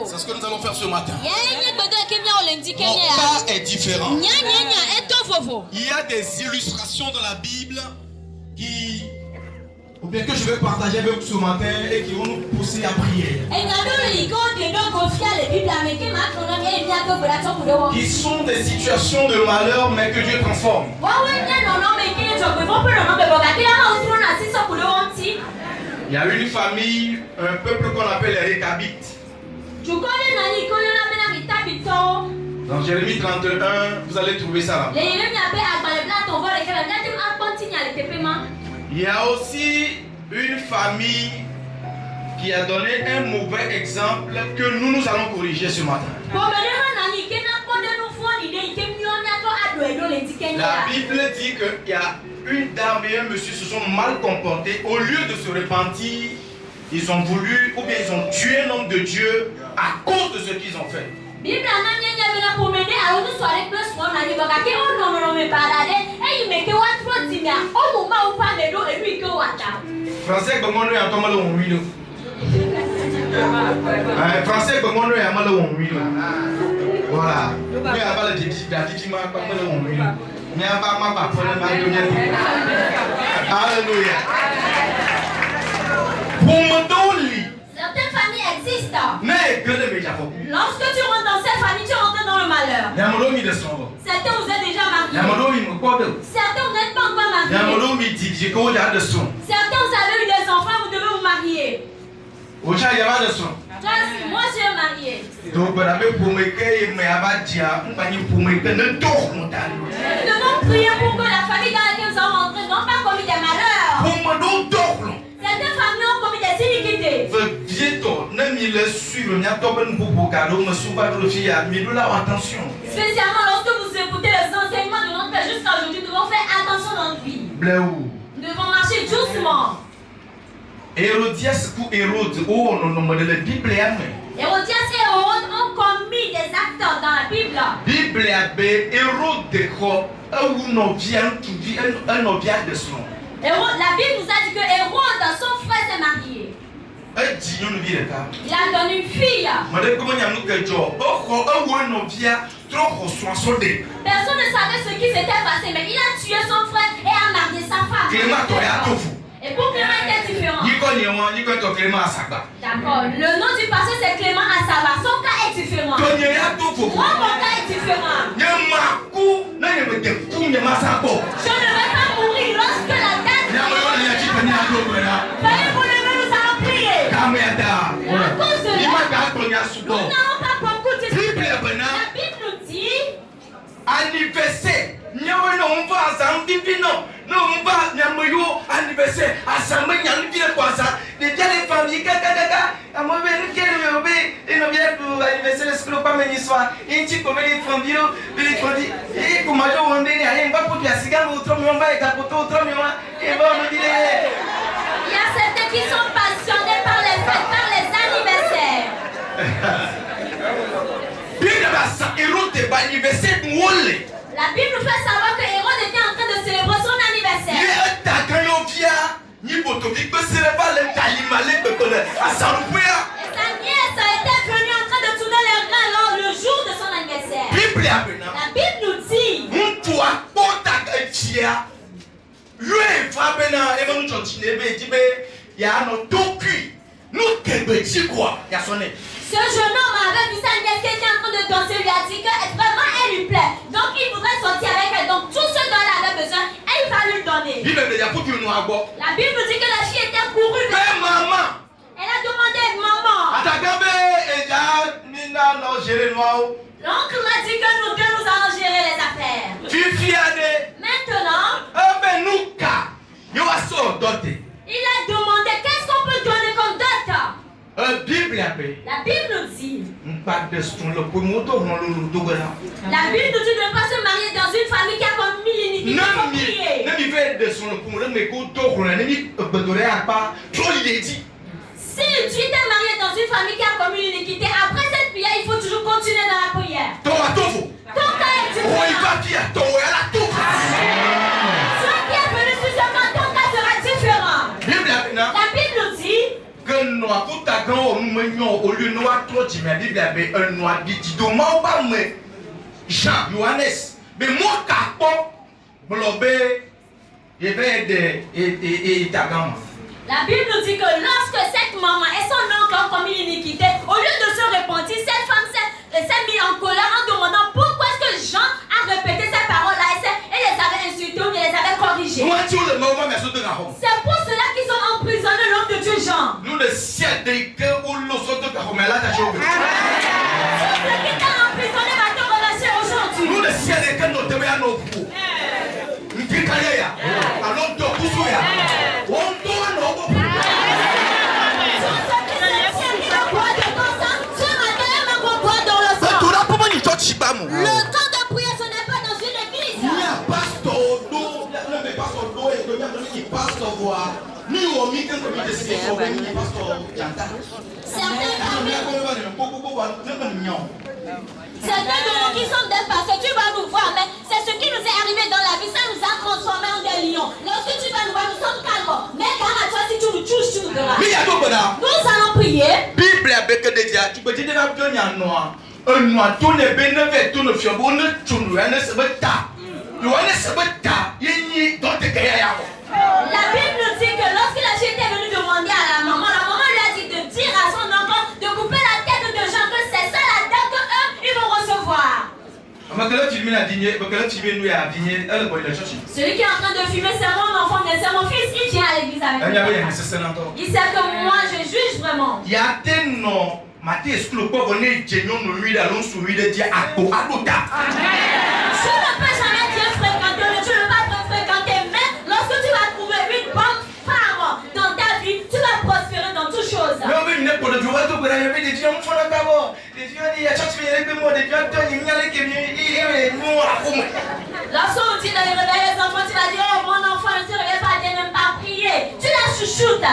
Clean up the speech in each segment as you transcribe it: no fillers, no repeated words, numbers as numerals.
C'est ce que nous allons faire ce matin. Mon cas est différent. Il y a des illustrations dans la Bible que je vais partager avec vous ce matin et qui vont nous pousser à prier. Qui sont des situations de malheur mais que Dieu transforme. Il y a une famille, un peuple qu'on appelle les Récabites. Dans Jérémie 31, vous allez trouver ça là. Il y a aussi une famille qui a donné un mauvais exemple que nous allons corriger ce matin. La Bible dit qu'il y a une dame et un monsieur se sont mal comportés. Au lieu de se repentir, ils ont voulu ou bien ils ont tué un homme de Dieu à cause de ce qu'ils ont fait. Français comment nous entendons le huile. Français comment nous entendons le huile. Voilà. Nous avons le ditima comme le huile. Nous avons pas pour le mal. Alléluia. Certaines familles existent. Lorsque tu rentres dans cette famille, tu rentres dans le malheur. Certains vous êtes déjà mariés. Certains vous n'êtes pas encore mariés. Certains vous avez eu des enfants, vous devez vous marier. Moi j'ai marié. Nous devons prier pour que la famille dans laquelle nous allons rentrer n'ont pas commis des malheurs. Certaines familles ont commis des iniquités. Spécialement lorsque vous écoutez les enseignements de notre Père jusqu'à aujourd'hui, nous devons faire attention dans notre vie. Nous devons marcher doucement. Hérodias et Hérode ont commis des actes dans la Bible. La Bible nous a dit que Hérode, son frère, s'est marié. Il a donné une fille. Personne ne savait ce qui s'était passé, mais il a tué son frère et a marié sa femme. Et pour Clément était différent. D'accord. Le nom du pasteur c'est Clément Asaba. Son cas est différent. Mon cas est différent. Je ne vais pas mourir lorsque la date. Veuillez vous Nous n'allons pas beaucoup discuter. Bible La Bible nous dit anniversaire. Nous on va ensemble, nous on va anniversaire. Ensemble, nous déjà les familles, et nous bien pour anniversaire, ce que nous pas mener soir. Et tu peux les familles, et comme je vous dis, il y a un peu de cigare, autre moment, et capote, autre moment, et bon, nous dire. Il y a certains qui sont passionnés par les fêtes, par les anniversaires. La Bible nous fait savoir que Hérode était en train de célébrer son anniversaire. Et sa nièce était venue en train de tourner les reins lors le jour de son anniversaire. La Bible nous dit ce jeune homme avait vu sa nièce qui était en train de danser, lui a dit que vraiment elle lui plaît. Donc il voudrait sortir avec elle. Donc tout ce dont elle avait besoin, elle va lui donner. La Bible nous dit que la fille était courue vers maman. Elle a demandé maman. L'oncle m'a dit que nous deux nous allons gérer les affaires. Maintenant, il a demandé qu'est-ce qu'on peut donner comme dot. La Bible nous dit. La Bible nous dit de ne pas se marier dans une famille qui a commis l'iniquité. Si tu t'es marié dans une famille qui a commis l'iniquité, après cette prière, il faut toujours continuer dans la prière. Ton cas est différent. Celui qui est venu sur ce camp, ton cas sera différent. La Bible nous dit que nous avons tout à l'heure au lieu de nous trop de la Bible avait un noir dit demain pas mais Jean Johannes mais moi capo blobé et la Bible nous dit que lorsque cette maman et son oncle ont commis l'iniquité, au lieu de se repentir, cette femme s'est mise en colère en demandant pourquoi est-ce que Jean a répété ces paroles-là et les avait insultés ou les avait corrigés. C'est pour cela qu'ils ont emprisonné l'homme de Dieu Jean. Nous le ciel des cœurs ou l'os de Caromela ta chose. Ce qui t'a emprisonné va te relâcher aujourd'hui. Nous le ciel des cœurs nous te met à nos coups. Nous te calais alors tu poussoya. On doit nos le temps de prière, ce n'est pas dans une église. Certains de nous qui sommes des pasteurs, tu vas nous voir, mais c'est ce qui nous est arrivé dans la vie, ça nous a transformés en des lions. Lorsque tu vas nous voir, nous sommes calmes. Mais quand à toi, si tu nous touches, tu nous verras. Nous allons prier. Bible avec des dias, tu peux dire que tu es noir. Un noir, tout ne bénéficie, tout ne fait bon, ne tourne, ne se bat. Tu vois, ne se bat, il y a dans tes cahiers. La Bible nous dit que lorsque la fille était venue demander à la maman lui a dit de dire à son enfant de couper la tête de Jean, que c'est ça la dette qu'eux, ils vont recevoir. Celui qui est en train de fumer, c'est mon enfant, c'est mon fils, il vient à l'église avec moi. Il sait que moi, je juge vraiment. Il y a des noms. Maté est-ce que le pauvre né génion nous lui allons sur lui de dire à tout à tout. Tu ne peux jamais Dieu fréquenter, tu ne vas pas te fréquenter, mais lorsque tu vas trouver une bonne femme dans ta vie, tu vas prospérer dans toutes choses. Mais on veut une époque de joie, tout le monde des gens font la d'abord. Des gens il y a chaque fois avec moi, des gens il y a les qui viennent nous à fond. Lorsqu'on dit d'aller réveiller les enfants, tu vas dire oh mon enfant ne se réveille pas, Dieu n'aime pas prier. Tu la chouchoutes.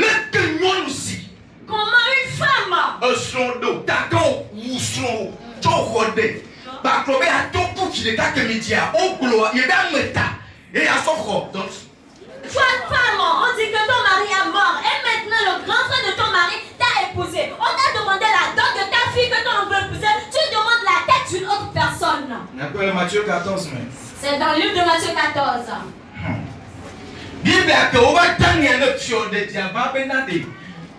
Le cagnon aussi. Comment une femme son dos, d'accord, ou son torrodé. Bah, Clobé a tout pour qu'il est à que média, au gloire, il est dans le tas, et à son corps. Toi, femme, on dit que ton mari est mort, et maintenant le grand frère de ton mari t'a épousé. On t'a demandé la dot de ta fille que ton veut épouser, tu demandes la tête d'une autre personne. Matthieu 14, mais. C'est dans le livre de Matthieu 14. Bible a que on va tenir le fion de diamant benadé.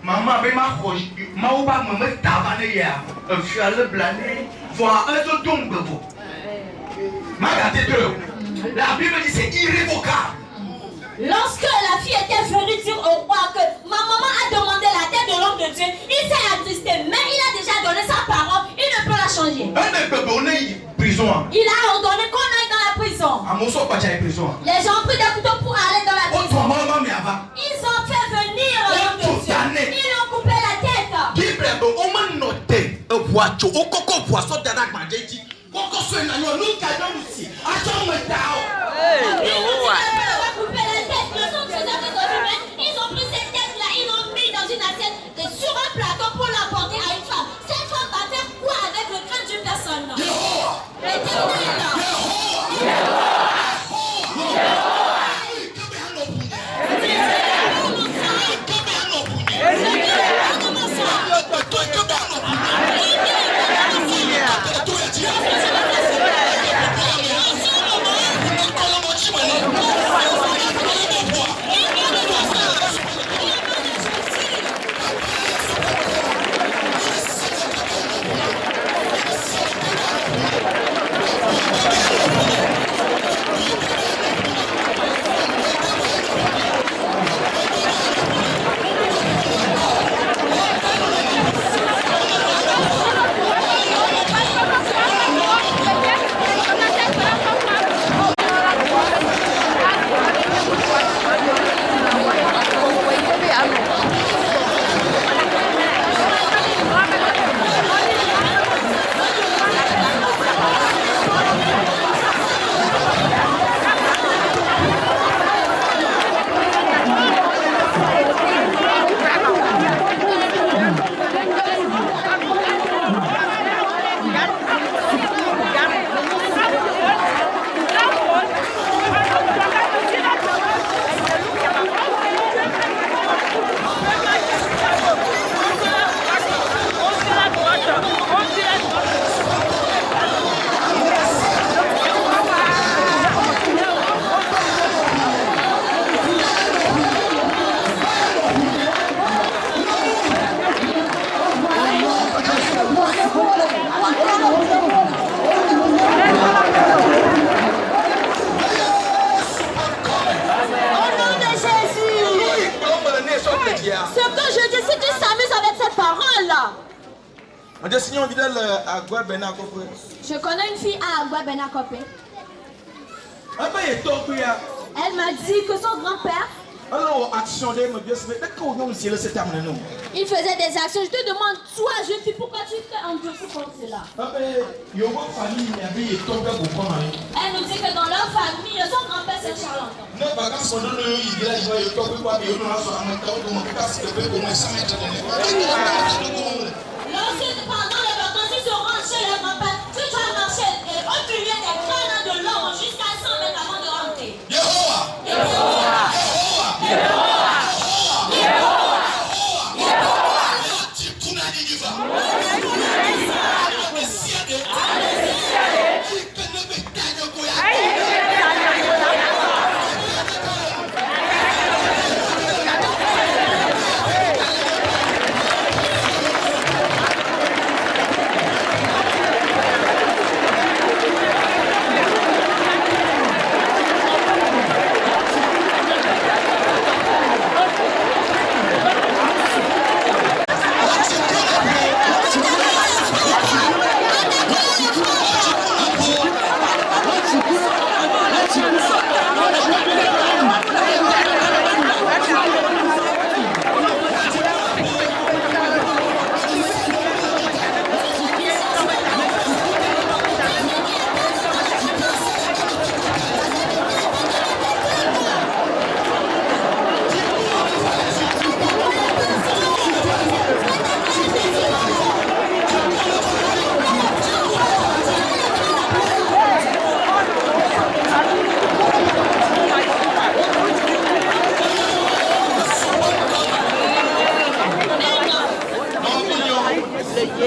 Maman, mais ma roche, ma ouba me met tavané hier. Un fiole blané, voir un autre tombe. Ma gâté deux. La Bible dit c'est irrévocable. Lorsque la fille était venue dire au roi que ma maman a demandé la tête de l'homme de Dieu, il s'est attristé, mais il a déjà donné sa parole, il ne peut la changer. Prison. Il a ordonné qu'on aille dans la prison. Les gens ont pris des couteaux pour aller dans la prison. Ils ont fait venir l'homme de Dieu. Ils ont coupé la tête. Ils ont pris cette tête-là, ils l'ont mis dans une assiette sur un plateau pour l'apporter à une femme. Cette femme va faire quoi avec le crâne d'une personne? Ce que je dis, si tu s'amuses avec cette parole-là. Je connais une fille à Agua Benacopé. Elle m'a dit que son grand-père, il faisait des actions. Je te demande, toi, jeune fille, pourquoi tu fais endurci comme cela? Elle nous dit que dans leur famille, son grand-père c'est charlatan. Lorsque pendant les vacances, ils se rendent chez leur grand-père, tu dois marcher et reculer des crânes de l'homme jusqu'à 100 mètres avant de rentrer.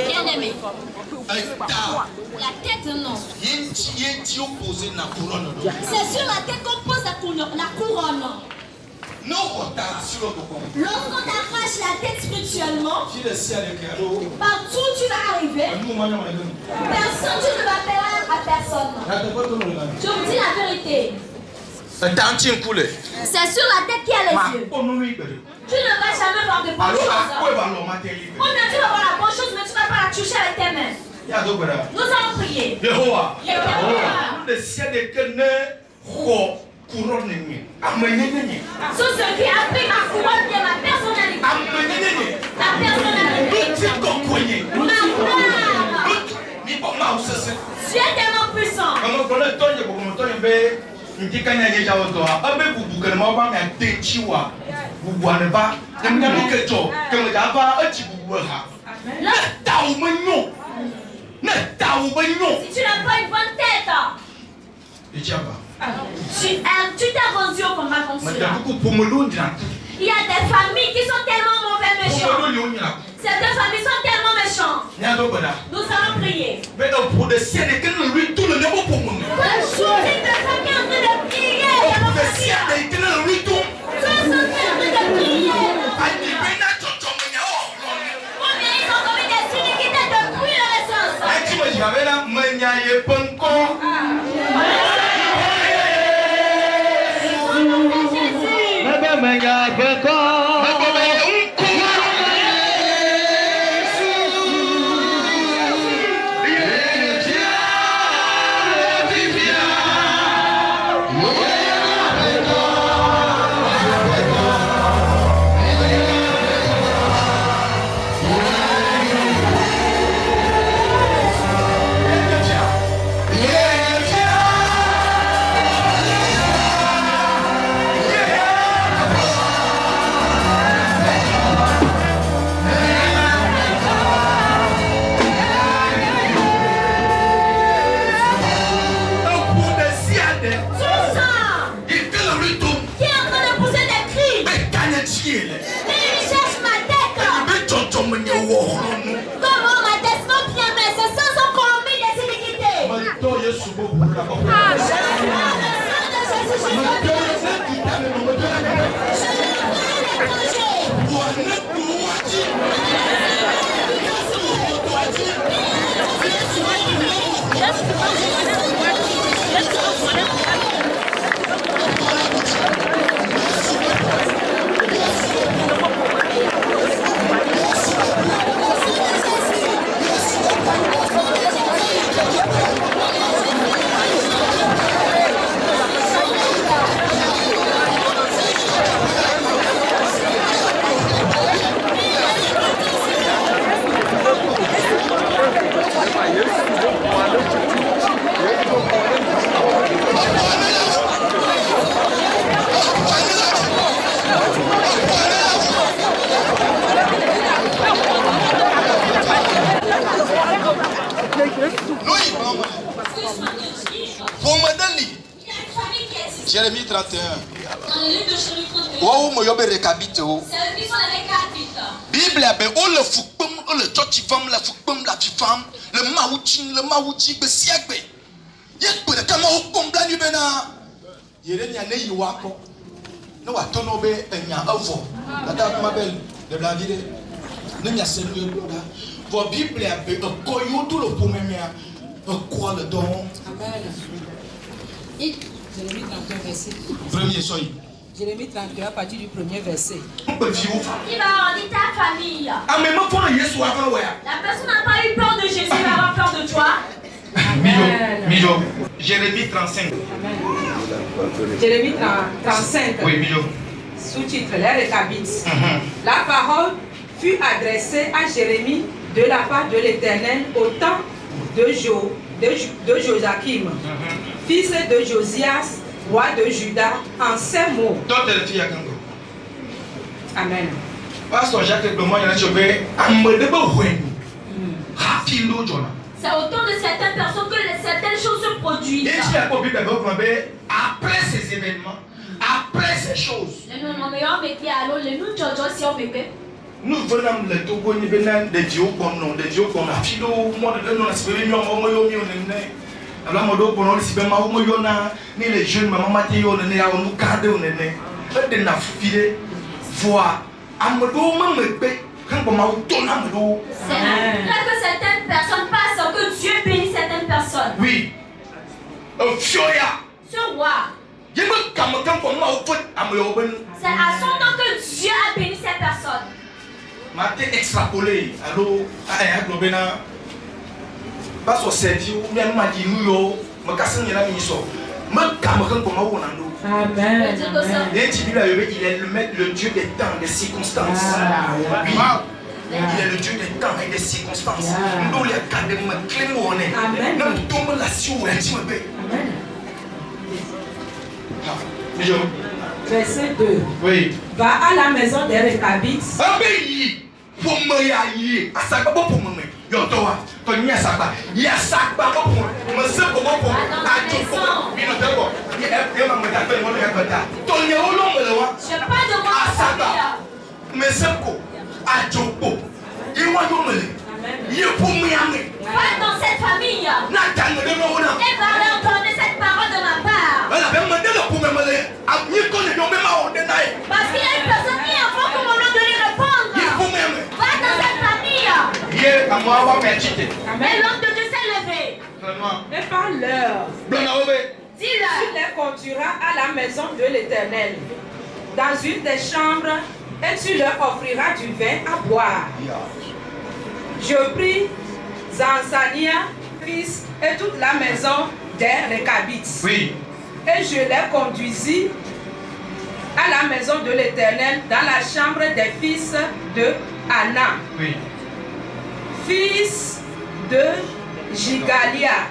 Bien-aimé, la tête non. C'est sur la tête qu'on pose la couronne. Lorsqu'on t'arrache la tête spirituellement, partout où tu vas arriver, personne, tu ne vas plaire à personne. Je vous dis la vérité. C'est sur la tête qu'il y a les yeux. Tu ne vas jamais voir de bonnes choses. Ou bien tu vas voir la bonne chose, mais tu ne vas pas la toucher avec tes mains. Nous allons prier. Sous ce qui a pris ma couronne de ma personnalité. Ma personnalité. Ma gloire. Tu es tellement puissant. Si tu n'as pas une bonne tête, tu t'es rendu au combat contre cela. Il y a des familles qui sont tellement mauvais méchants. Certaines familles sont tellement méchantes. Nous allons prier. Pour le jour, il te famille en train de prier. Ils ont commis des iniquités depuis leur naissance. Comment ma tête non bien, mais ces sens sont commis des iniquités. Jérémie 31. Dans le livre de Jérémie 31. Bible a ben o le fukpem o le tchotifam la fukpem la fifam le mawuchi be siagbe. Yekbe de kama o kombla ni bena. Yeremia ne yiwa ko. No wa tono be enya ovo. Dada kuma bel de la vie. Ne nya selu yoda. Vo Bible a ben ko yo tout le pomemia. Quoi le don? Amen. Jérémie 31 verset. Premier soy. Jérémie 31 à partir du premier verset. Il va rendu ta famille. La personne n'a pas eu peur de Jésus, il va avoir peur de toi. Mijo. Jérémie 35. Amen. Jérémie 35. Oui, Mijo. Sous-titre, les Récabites. La parole fut adressée à Jérémie de la part de l'Éternel au temps de Joachim, fils de Josias, roi de Juda, en ces mots. Amen. Pasteur Jacques, C'est au temps de certaines personnes que certaines choses se produisent. Après ces événements, après ces choses, nous venons le Togo, nous venons de Dieu qu'on a, de Dieu qu'on a. Philo, moi, de nous, c'est bien, nous, alors, moi, nous, c'est bien, ni les jeunes, maman, Mathieu, on est à nous garder, on est né. De n'a filé, voir, Amadou, maman, quand on m'a donné Amadou. C'est là que certaines personnes passent, que Dieu bénit certaines personnes. Oui. Fioya. Ce roi. C'est à son temps que Dieu a béni Maté extrapolé. Allô, globena. Pas au serdi ou bien m'a dit nous me casse ni la miso. Me cameron comme on a nous. Amen. Et tu dis là, il est le Dieu des temps, des circonstances. Oui. Il est le Dieu des temps et des circonstances. Nous les cas de me clé où on est. Amen. Nous tombons là-dessus où est-ce que Amen. Verset 2. Oui. Va à la maison des Récabites. Pour me y à sa pour me yotoa. Tony à sa il y a sa pour me se pour moi. Il ne peut pas. Il est vraiment m'appelle mon répéta. Tony au long de moi. Je pas de moi À sa mais se ko à Joko. Il va nous il est pour me amener. Va dans cette famille. Nathan de nous. Et va leur entendre cette parole de ma part. Elle avait demandé le pour me mêler. À mieux qu'on ne même pas ordonné. Parce qu'il y a une personne qui a encore comme on a de lui répondre. Il faut m'aimer. Va dans cette famille. Hier, à moi, on va m'échiter. Et l'homme de Dieu s'est levé. Et parle-leur. Dis-leur. Tu les conduiras à la maison de l'Éternel, dans une des chambres, et tu leur offriras du vin à boire. Je pris Zansania, fils, et toute la maison des Récabites. Oui. Et je les conduisis à la maison de l'Éternel, dans la chambre des fils de Anna, Oui. fils de Gigalia.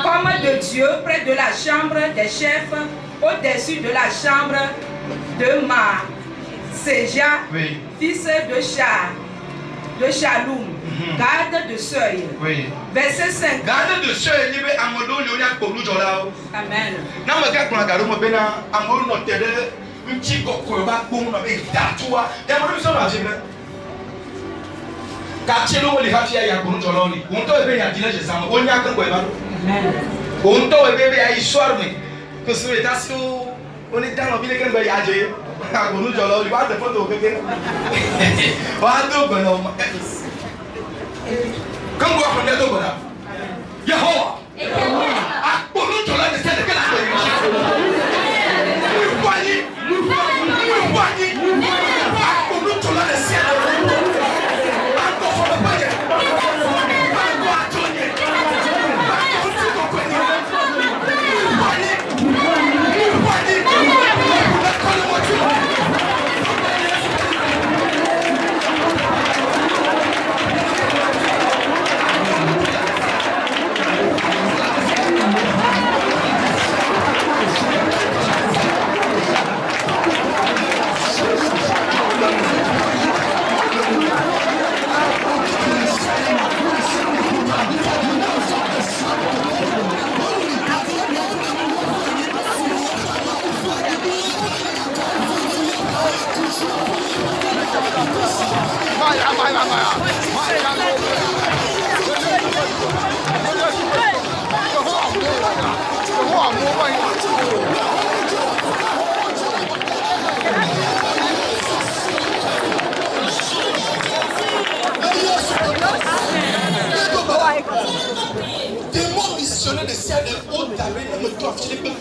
Comme de Dieu près de la chambre des chefs, au-dessus de la chambre de Maséja, Oui. fils de Shalom, garde de seuil. Oui. Verset 5. Garde de seuil, il y avait un mot il y a pour nous. Amen. Non, mais quand on a gardé mon bénin, un mot notre un petit coco, on a avec Datua, et on a besoin de quartier l'eau, les rapiers, il y a pour nous. On doit bien y dire, on y a qu'un quoi. On doit bien y histoire, mais que ce soit on est dans la ville qu'on va y aller. Pour nous, il va te prendre au bébé. Comme vous apprenez donc là. Yahoo! Pour nous, tu l'as décidé que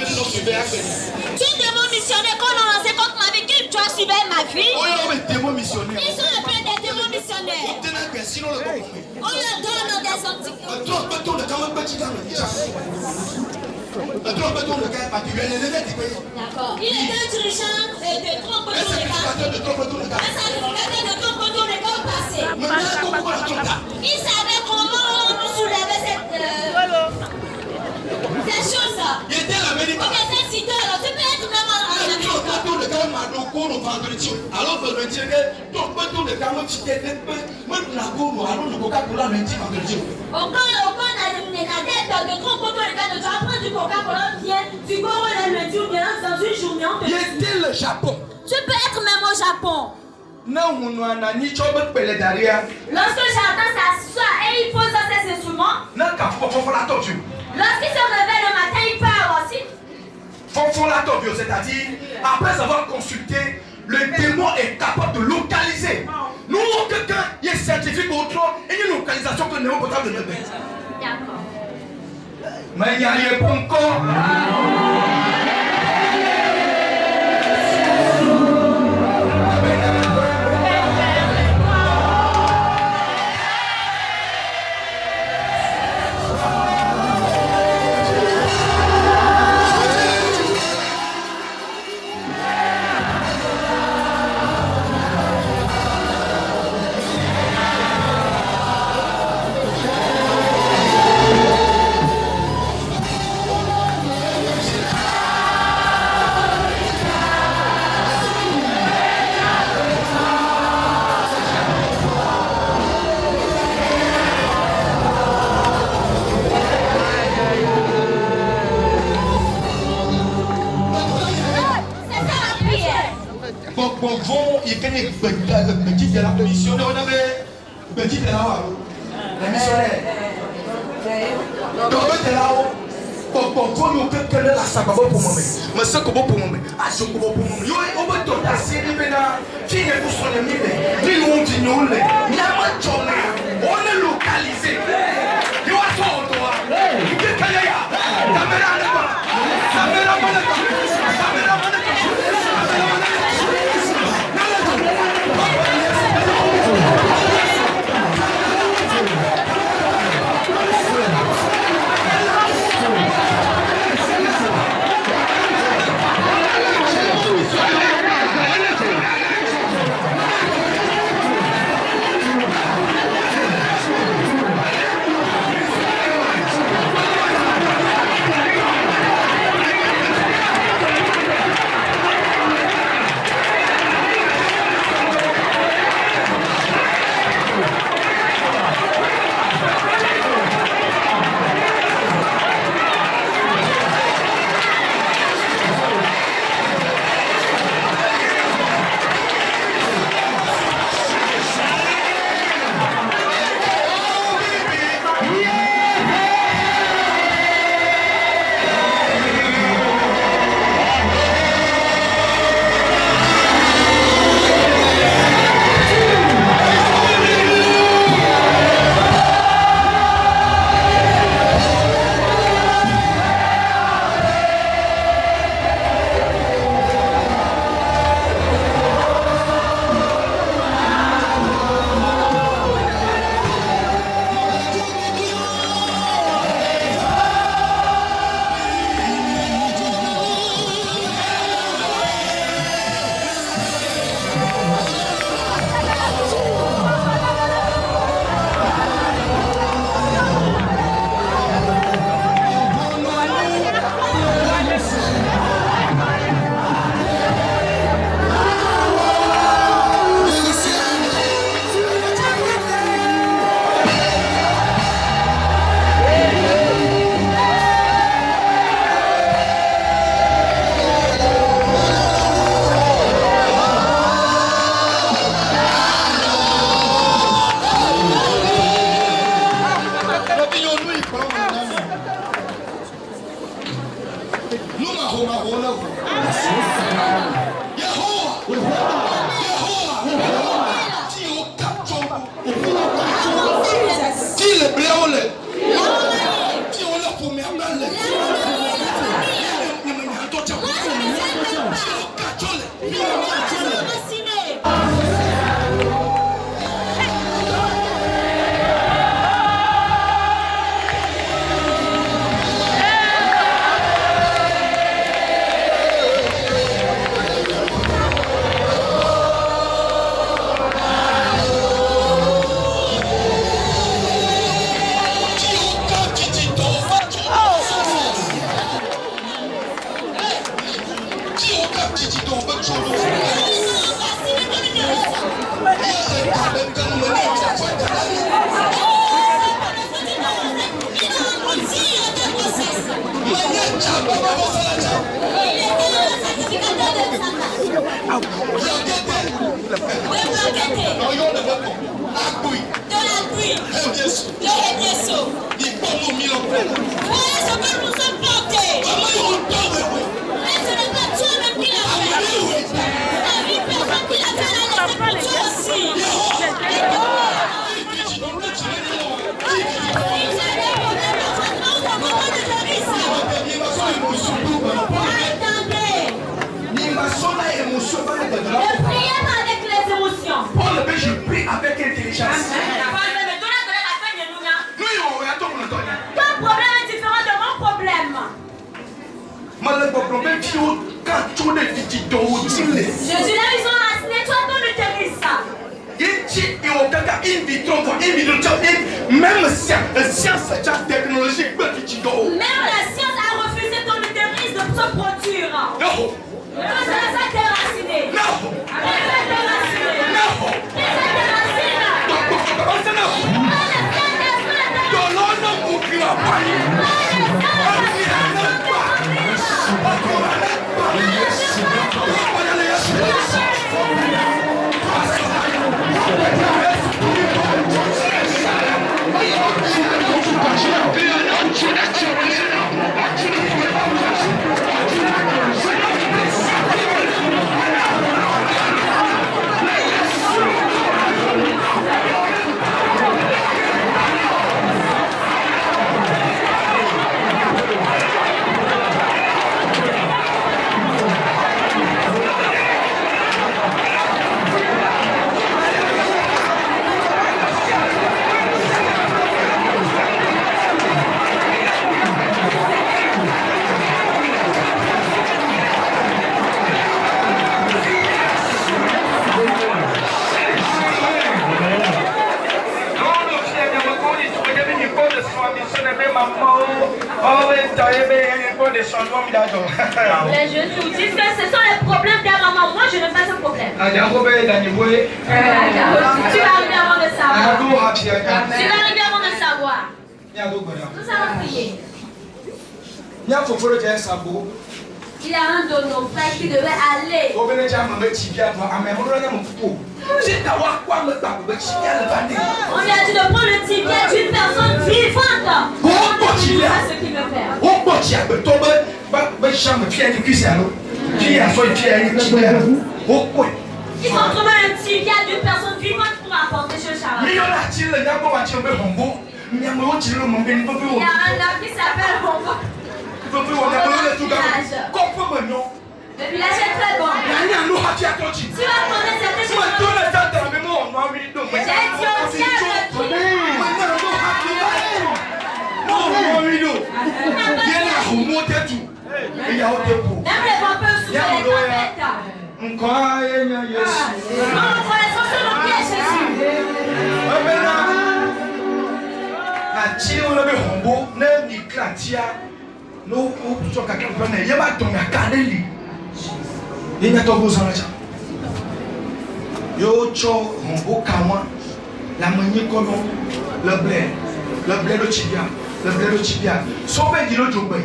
Tous les démons missionnaires qu'on a lancés contre ma vie, qui doit suivre ma vie. Ils sont appelés des démons missionnaires. On leur donne des anticorps. D'accord. Il est un dirigeant de trompe de trompe. Un sacrificateur de trompe au passé. Il savait comment on soulevait cette chose. Il était la Amérique. Ok, c'est si alors tu peux être même en Amérique. Alors, je veux dire que ton bateau de Cameroun, tu t'es fait peu. Moi, je n'ai pas de Coca-Cola, mais tu m'as dit. Aucun de trop content les gars, tu vas prendre du Coca-Cola, viens, tu vas aller le lundi ou bien dans une journée. Il était le Japon. Tu peux être même au Japon. Lorsque j'entends s'asseoir et il pose ses instruments, lorsqu'il se réveille le matin, il parle aussi. C'est-à-dire, après avoir consulté, le démon est capable de localiser. Nous, quelqu'un qui est scientifique ou autre, et une localisation que nous sommes capables de lever. D'accord. Mais il y a un bon corps. vont, il fait des petits de la missionnaire. On avait petit de là-haut. La missionnaire. Donc, on est là-haut. Pour nous, quelqu'un de la sababa pour moi. Mais c'est comme pour moi. Ah, c'est comme pour moi. Yo, on va te passer les bénas. Qui est pour son ami? Ni on dit nous. Il y a un journée. On est localisé. Il y a un tour. Il y a un caméra. Yes. Les jeunes nous disent que ce sont les problèmes des mamans. Moi, je n'ai pas ce problème. Tu vas arriver avant de savoir. Tu vas arriver avant de savoir. Nous allons prier. Il y a un de nos frères qui devait aller. On vient de prendre le tibia d'une personne vivante. On a ce qu'il veut faire. Ils ont trouvé le tibia d'une personne vivante pour apporter ce charlatan. Il y a un homme qui s'appelle Hongo. Le village est très bon. Tu vas connaître cette chose. J'ai dit aussi même les vampires sous les tempêtes. On voit les sorciers dans le pied, Jésus. le tibia. Sauver dit le jobé.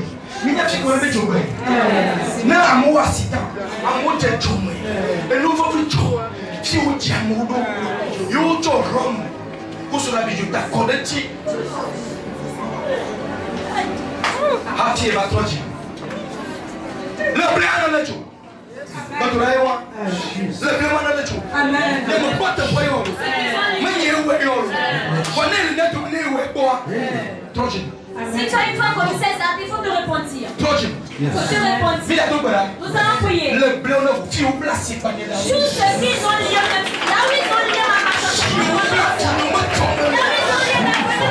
Il y a qui connaît jobé. Mais amour assistant, amour de jobé. Et nous voulons tout. Si vous dites amour, you to rom. Pour cela, je t'accorde. Hati va toi dire. Le blé à la nature. Le blé à la nature. Amen. Ne me pas te voyer. Mais il est où est-ce? Connais le net où il est où est-ce? Si tu as une fois commis ça, il faut te repentir. Il faut te repentir. Nous allons prier. Le blé on a fait au place c'est pas de là. Tous ceux qui ont lié, là où ils ont lié ma maison. Là où ils ont lié ma maison.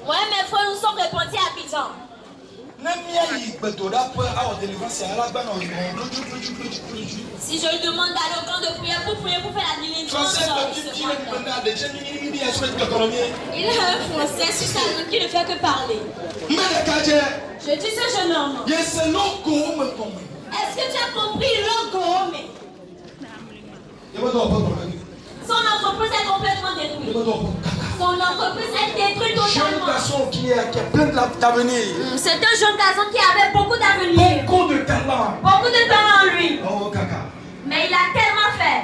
Ouais, mes frères, nous sommes répandus à Abidjan. Si je lui demande d'aller au camp de prière pour prier pour faire la délivrance, il a un français sur sa langue qui ne fait que parler. Je dis ce jeune homme. Est-ce que tu as compris l'Ogome? Son entreprise est complètement détruite. Son entreprise est détruite totalement. C'est un jeune garçon qui avait beaucoup d'avenir. Beaucoup de talent. Beaucoup de talent en lui. Oh, caca. Mais il a tellement fait.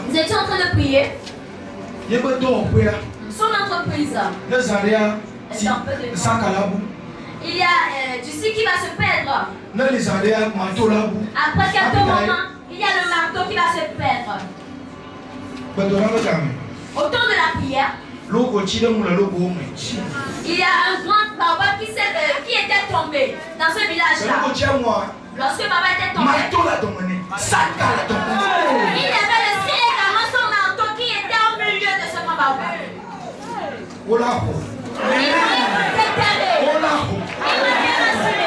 Nous étions en train de prier. Son entreprise. Il y a du ci qui va se perdre. Après quelques moments, il y a le marteau qui va se perdre. Au temps de la prière, il y a un grand papa qui était tombé dans ce village-là. Lorsque papa était tombé, il avait laissé également son marteau qui était au milieu de ce grand papa. Il était terré. Il était rassuré.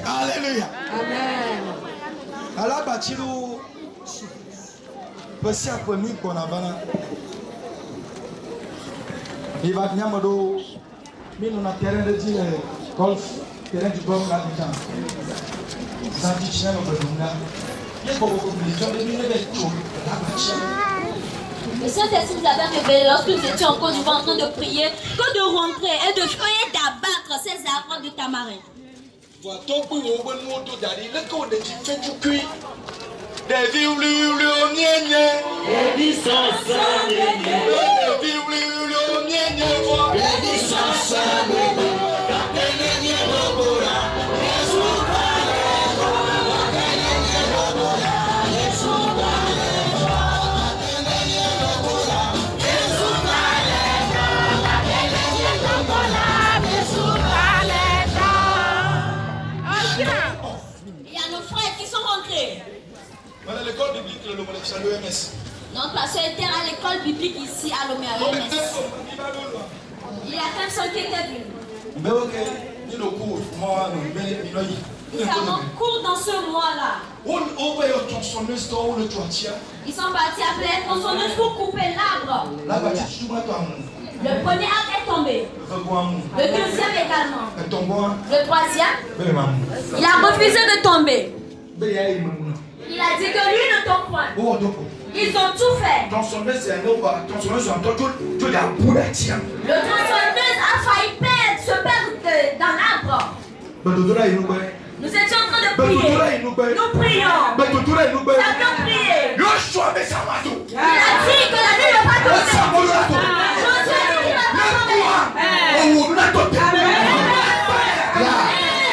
Alléluia. Amen. Alors, Bachilou, voici un premier qu'on a vana. Il va venir me dire, mais nous avons terrain de dire golf, terrain du golf là dedans. Ça dit chien au Bedunga. Il y a beaucoup de gens qui viennent de tout. Le Saint-Esprit nous avait révélé lorsque nous étions en Côte d'Ivoire en train de prier que de rentrer et de feuiller d'abattre ces arbres de tamarin. L'école biblique, l'EMS. Notre pasteur était à l'école biblique ici à l'EMS. Il y a personne qui était venu. Nous avons cours dans ce mois-là. Ils sont partis appeler la tronçonneuse pour couper l'arbre. Le premier arbre est tombé. Le deuxième également. Le troisième, il a refusé de tomber. Il a dit que lui ne tombe point. Ils ont tout fait. Le tronçonneuse a failli se perdre dans l'arbre. Nous étions en train de prier. Nous prions. Nous avions prié. Il a dit que la nuit ne va pas tomber. Josué a dit qu'il ne va pas tomber.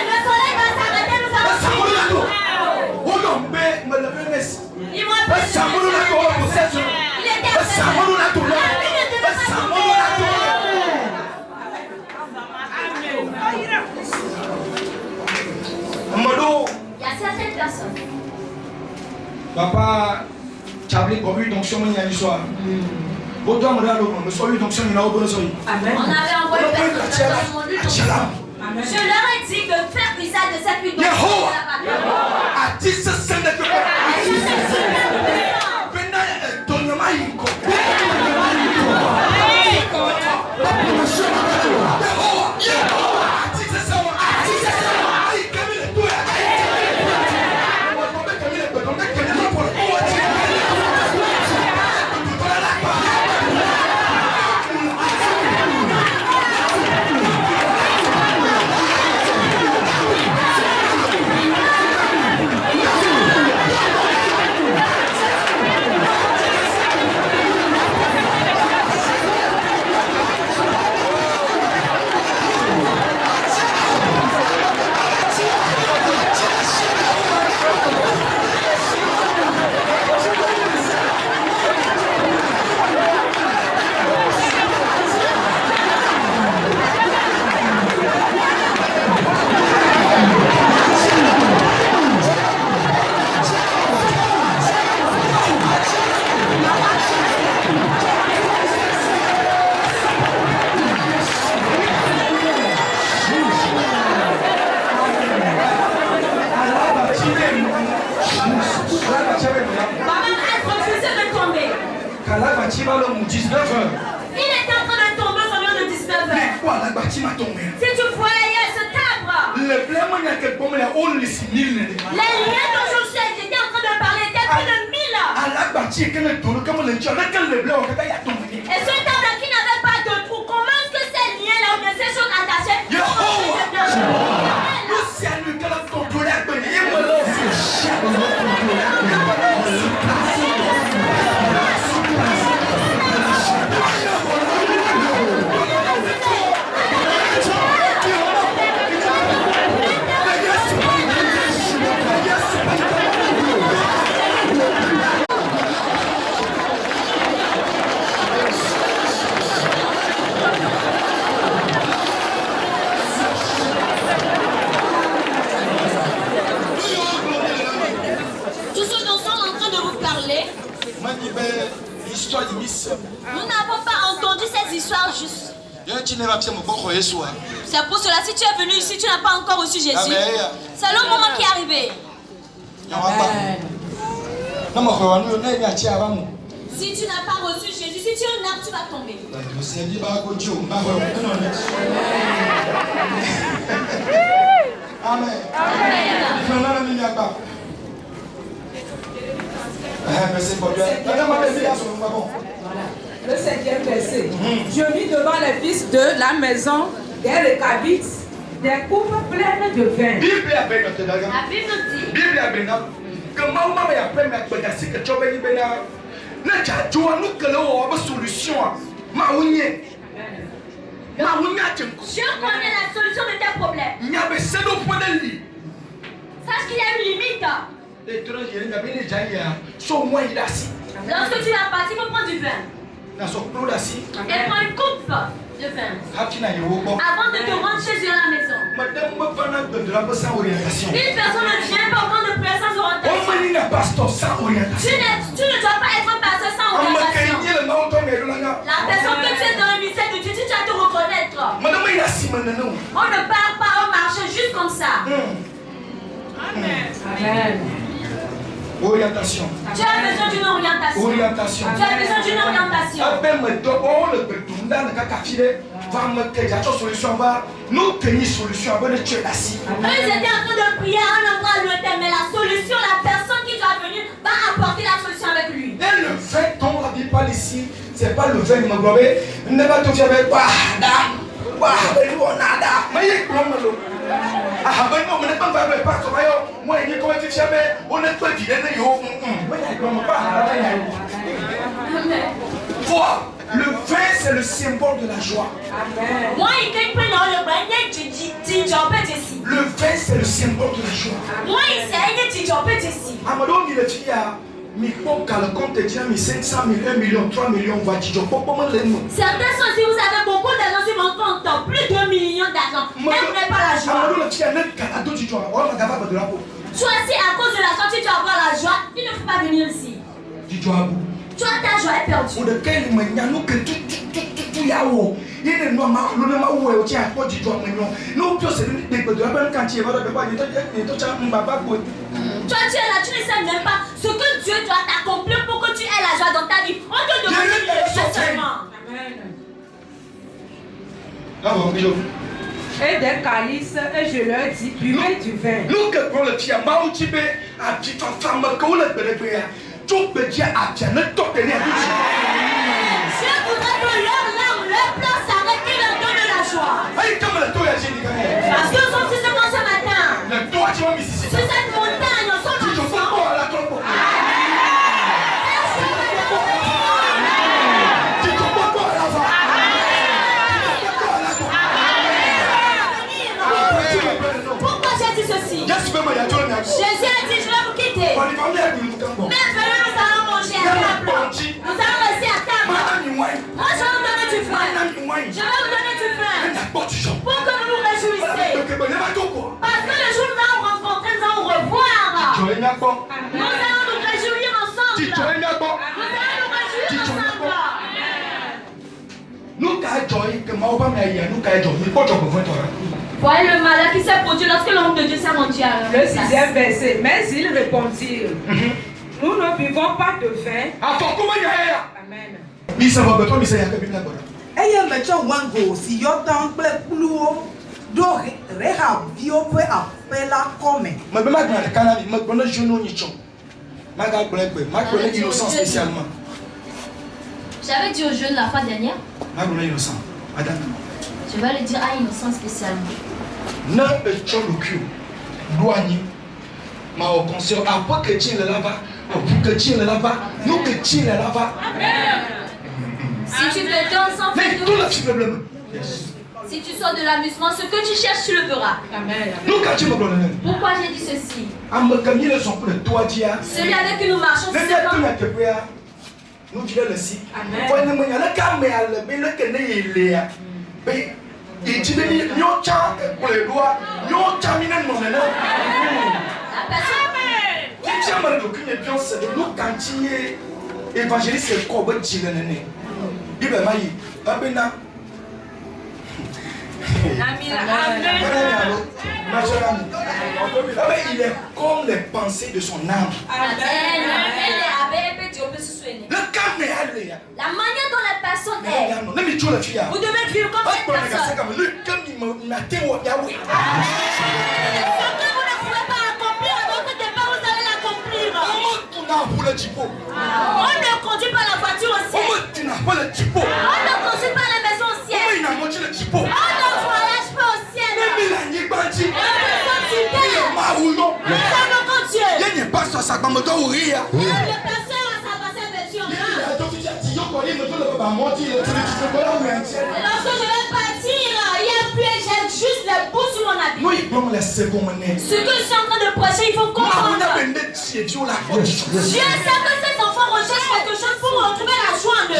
Le soleil va s'arrêter, nous allons prier. Il m'a fait il était il y a certaines personnes. Papa, tu as appelé pour une onction hier soir. Autant me donner le soir une onction, il y a aucun soir. Amen. On avait envoyé je leur ai dit de faire usage de cette huile d'onction. Il était en train de tomber aux environs de 19h. Si tu voyais ce arbre, les liens dont je suis étaient en train de parler étaient plus de 1000. Et ce arbre qui n'avait pas de trou, comment est-ce que ces liens-là ou bien ces choses attachées C'est pour cela, si tu es venu ici, tu n'as pas encore reçu Jésus. C'est le moment qui est arrivé. Si tu n'as pas reçu Jésus, si tu es un arbre, tu vas tomber. Amen. Le 5e verset. Je mis devant les fils de la maison des Rechabites des coupes pleines de vin. La Bible dit que maman m'a appris à pédasser que tu as béni bénin. Ne t'as joué nous que l'on a une solution. Maounie. Maounie a Dieu connaît la solution de tes problèmes. il y a des sédos pour des lits. Sache qu'il y a une limite. L'étranger, il y a bien déjà hier. Sur moi, il a assis. Lorsque tu vas partir, il faut prendre du vin. Dans son clou d'assis. Et prends une coupe de vin. Avant de te rendre chez eux à la maison. Madame, me parle de la sans orientation. Une personne ne vient pas au camp de prière sans orientation. On m'a pasteur sans orientation. Tu ne dois pas être un pasteur sans orientation. La personne que tu es dans le ministère de Dieu, tu dois te reconnaître. On ne part pas, on marche juste comme ça. Amen. Orientation. Tu as besoin d'une orientation. Orientation. Tu as besoin d'une orientation. Nous tenons solution avant de tuer la cible. Eux, ils étaient en train de prier à un endroit lointain, mais la solution, la personne qui doit venir va apporter la solution avec lui. Et le vin dont on ne parle ici, c'est pas le vin de ma gloire. Ne va tout faire avec le vin, c'est le symbole de la joie. Le vin, c'est le symbole de la joie. $500 000, 1 million, 3 millions, Certains sont, si vous avez beaucoup d'argent sur votre compte, plus de 2 millions d'argent, mais vous n'avez pas la joie. Toi, si à cause de la joie, tu dois avoir la joie, il ne faut pas venir ici. Toi, ta joie est perdue. Toi, tu es là, tu ne sais même pas ce que Dieu doit t'accomplir pour que tu aies la joie dans ta vie. On te demande de le faire seulement. Et des calices, et je leur dis, buvez du vin. Dieu voudrait que leur larme, leur pleurs s'arrêtent, qu'ils leur donnent la joie. Parce que nous sommes sur ce point ce matin. Sur cette montagne, nous sommes ensemble. Pourquoi j'ai dit ceci? Jésus a dit, je vais vous quitter. Mais venez, nous allons manger à table. Nous allons rester à table. Moi, je vais vous donner du vin. Je vais vous donner du vin. Pour que vous nous réjouissiez. Parce que le jour où nous allons rencontrer, nous allons revoir. Nous allons nous réjouir ensemble. Nous allons nous réjouir ensemble. Voyez le malheur qui s'est produit lorsque l'homme de Dieu s'est rendu à Le 6e verset. Mais ils répondirent, nous ne buvons pas de vin. Amen. Eye metsɔ wango si yɔtan kple kpluwo ɖo Rehabviwo ƒe aƒe la kɔme. J'avais dit aux jeunes la fois dernière. Je vais le dire à Innocent spécialement. Si tu veux danser, si tu sors de l'amusement, ce que tu cherches, tu le verras. Amen. Pourquoi j'ai dit ceci? Celui avec qui nous marchons, c'est nous vivons le site. Il est comme les pensées de son âme. Le calme est allé. La manière dont la personne est. Vous devez vivre comme cette personne. Ce que vous ne pouvez pas accomplir à votre départ, vous allez l'accomplir. On ne conduit pas la voiture au ciel. On ne conduit pas la maison au ciel. On ne voyage pas au ciel. Le pasteur va lorsque je vais partir, il y a plus, j'ai juste les bouts sur mon habit. Ce que je suis en train de prêcher, il faut comprendre. Dieu sait que ces enfants recherchent quelque chose pour retrouver la joie en eux.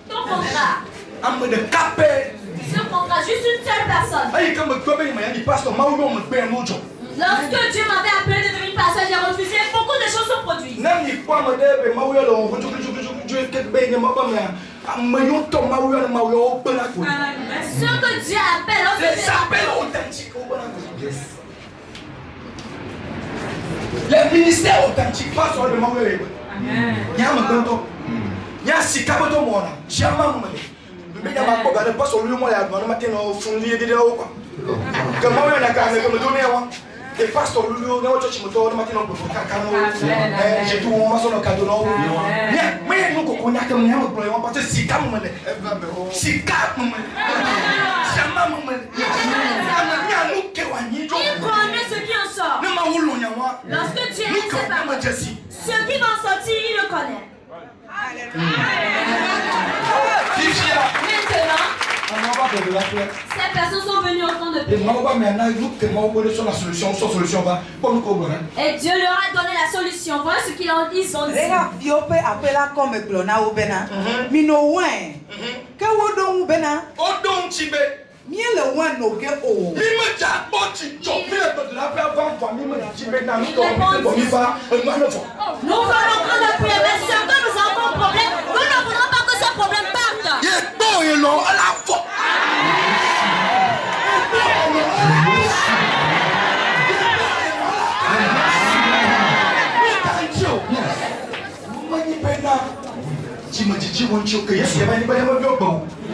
Ton contrat. Ce contrat, juste une seule personne. Lorsque Dieu m'avait appelé de devenir pasteur, j'ai refusé. Beaucoup de choses sont produites. Ce que Dieu appelle, les appels authentiques. Les ministères authentiques, pas sur le Maoué. Il y a un peu. Il y a un sikaboto mona. Jamais. Mais il y a pas sur le mois, il y a un matin au fond de l'idée. Comment on a gagné comme donné avant? Les pasteurs, le lieu, je me tourne maintenant pour j'ai tout mon maçon au cadeau. Mais nous, on a comme nous, on parce que si calme, si calme, il connaît ce qui en sort. Lorsque Dieu est séparé, ce qui va en sortir, il le connaît. Maintenant, ces personnes sont venues au temps de prière. Et Dieu leur a donné la solution. Voilà ce qu'ils ont dit. Nous allons prendre la prière, mais ce que nous avons un problème, nous ne voulons pas que ce problème parte.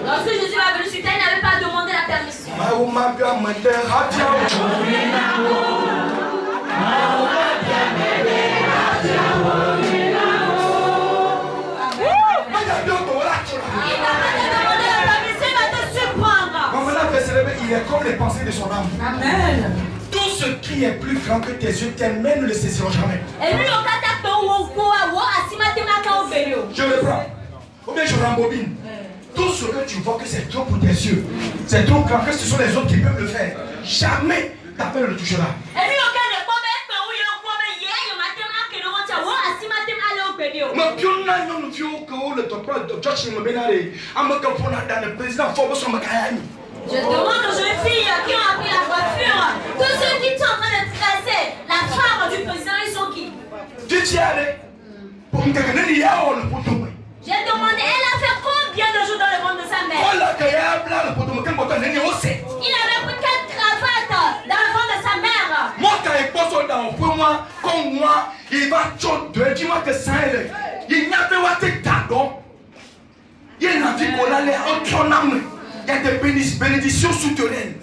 Lorsque Jésus va venir sur terre, il n'avait pas demandé la permission. Il est comme les pensées de son âme. Amen. Tout ce qui est plus grand que tes yeux, tes mains ne le saisiront jamais. Je le prends. Ou bien je rembobine. Tout ce que tu vois que c'est trop pour tes yeux, c'est trop grand que ce sont les autres qui peuvent le faire. Jamais ta main ne le touchera. Je demande aux jeunes filles qui ont appris la voiture, tous ceux qui sont en train de tracer la femme du président, ils sont qui? J'ai demandé, elle a fait combien de jours dans le ventre de sa mère? Il avait pris 4 cravates dans le ventre de sa mère. Il y a des bénédictions souterraines.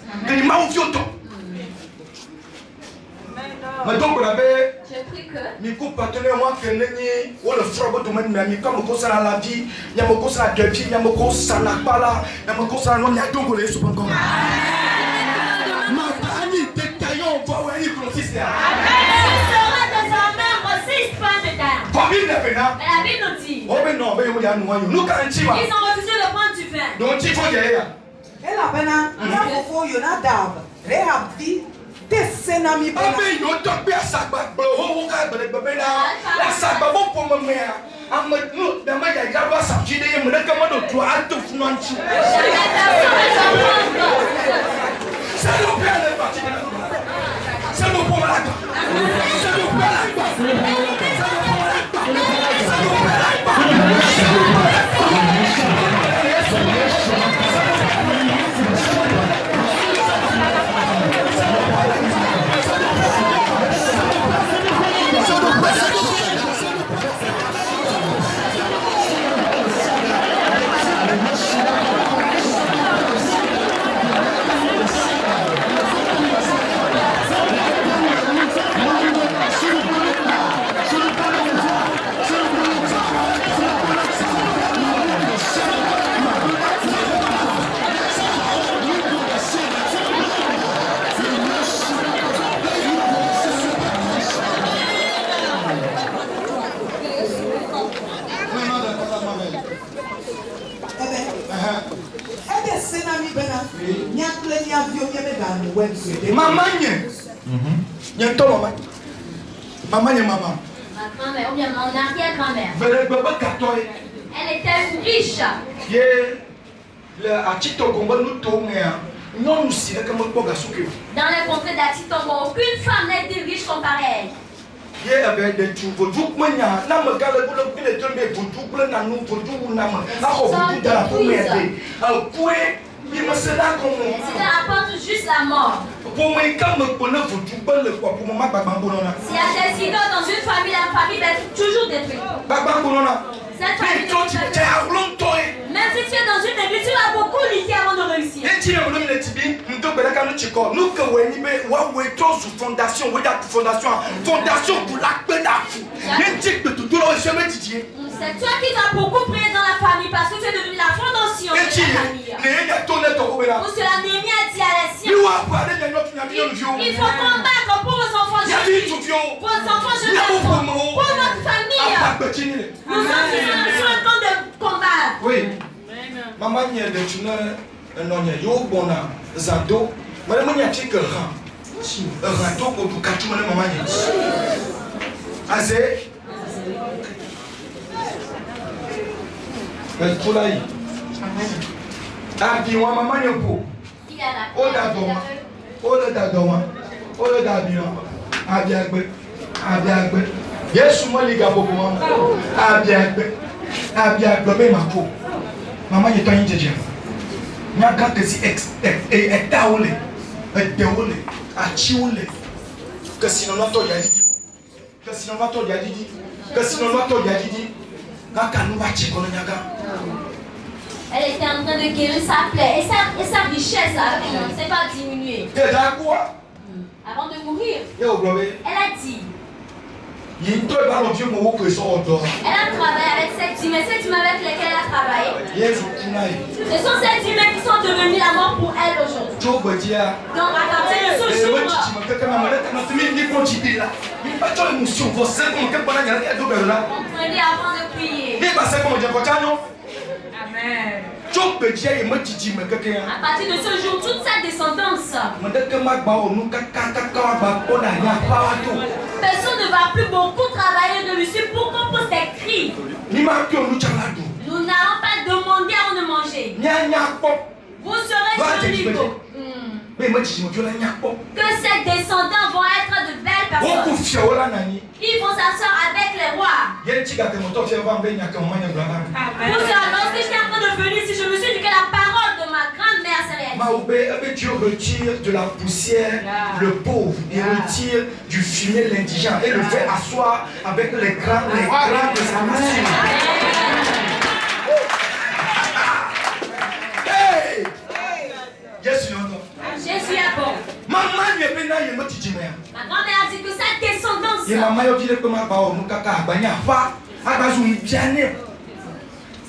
J'ai pris que mais la Bible nous dit, ils ont refusé de prendre du vin. Donc il faut y aller. Ma grand-mère, ou bien mon arrière-grand-mère. Elle était riche. Dans les contrées d'Atitongo, aucune femme n'a été riche comparée à elle. Cela apporte juste la mort. S'il y a des idoles dans une famille, la famille va être toujours détruite. Cette famille, même si tu es dans une église, tu vas beaucoup lutter avant de réussir. C'est toi qui dois beaucoup prier dans la famille parce que tu es devenu la fondation de la famille. Pour cela, Néhémie a dit à les siens, il faut combattre pour vos enfants. Vos enfants, je les pour votre famille. Nous sommes sur le temps de combattre. Oui. Maman, il y a des zado, madame, il y a des rato pour tout cacher, maman. Assez. Kulaï. Abiwa maman yoko. Oda doma. Oda doma. Oda biwa. Abiagbe. Abiagbe. Yesu mo liga bobo mama. Abiagbe. Abiagbe be mako. Maman yeto yin jeje. Nyaka kesi etaole. Eteole. Achiole. Kasi no to yadidi. Kasi no to yadidi. Kasi no to yadidi. Elle était en train de guérir sa plaie et sa richesse ne s'est pas diminuée. Avant de mourir, elle a dit. Elle a travaillé avec cette humaine avec lesquelles elle a travaillé. Ce sont ces humains qui sont devenus la mort pour elle aujourd'hui. Donc à partir de ce jour, comprenez avant de prier. Amen. À partir de ce jour, toute sa descendance, personne ne va plus beaucoup travailler de lui pour qu'on pose des cris. Nous n'allons pas demander avant de manger. Vous serez jolis. Que ces descendants vont être de belles personnes. Ils vont s'asseoir avec les rois. Pour cela, lorsque j'étais en train de venir ici, je me suis dit que la parole de ma grand-mère s'est réalisée. Dieu retire de la poussière le pauvre, il retire du fumier l'indigent et le fait asseoir avec les grands de sa nation. Jésus est bon. Ma grand-mère a dit que sa descendance,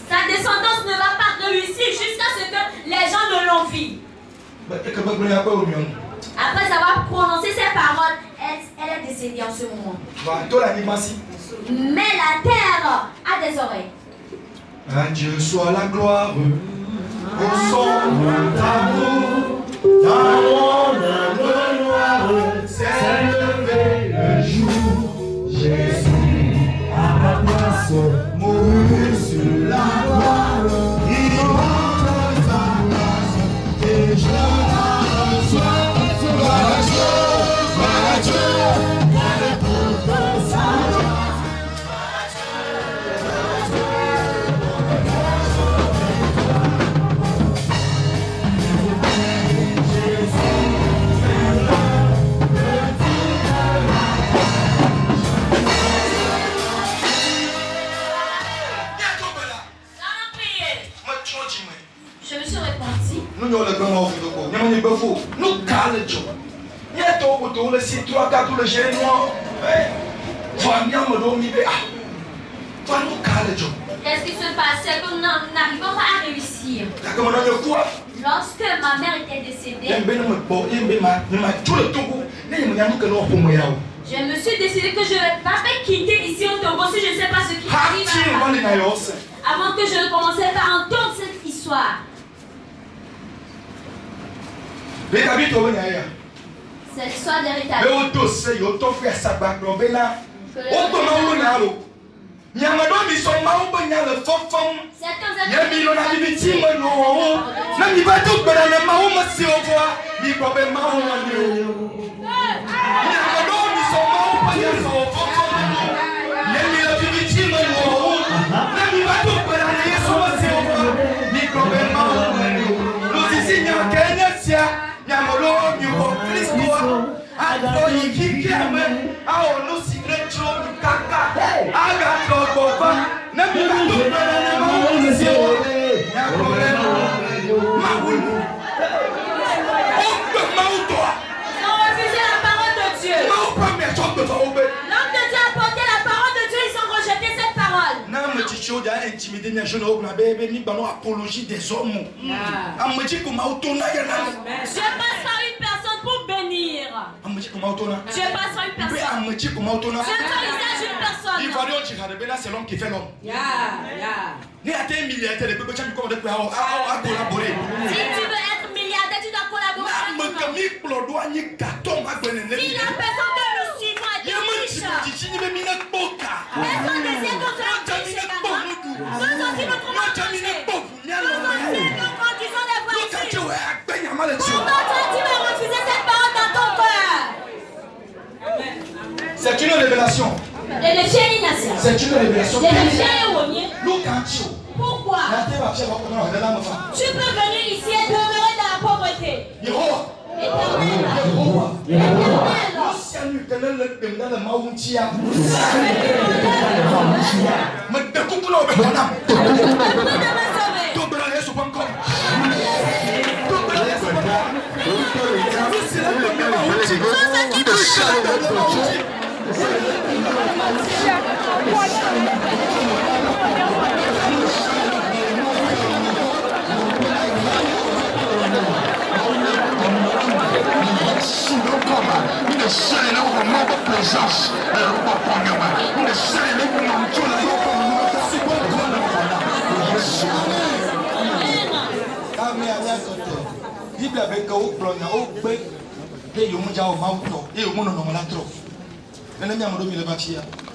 sa descendance ne va pas réussir jusqu'à ce que les gens ne l'envient. Après avoir prononcé ces paroles, elle est décédée en ce moment. Mais la terre a des oreilles. À Dieu soit la gloire, au son d'amour, dans mon âme noire, s'est levé le jour. Jésus à ma place, mourir. Je me suis repenti. Nous avons le grand mort de quoi? Nous avons le beau. Nous calons le job. Il y a tout autour, le site 3, 4, le génie noir. Qu'est-ce qui se passait que nous n'arrivons pas à réussir? Lorsque ma mère était décédée, je me suis décidé que je ne vais pas quitter ici au Togo si je ne sais pas ce qui arrive avant que je ne commençais par entendre cette histoire. C'est l'histoire d'héritage. L'homme de Dieu a porté la parole de Dieu, ils ont rejeté cette parole. Apologie des hommes. Je passe par une personne pour bénir. Je passe par une personne. J'autorisage une personne. C'est l'homme qui fait l'homme. Si tu veux être milliardaire, tu dois collaborer avec moi. Si la personne que nous suivons est riche, personne ne sait qu'on soit riche également. Nous aussi nous conduisons des voitures. Pourquoi tu vas refuser cette parole dans ton cœur? C'est une révélation. C'est une révélation. Pourquoi? Tu peux venir ici et demeurer dans la pauvreté.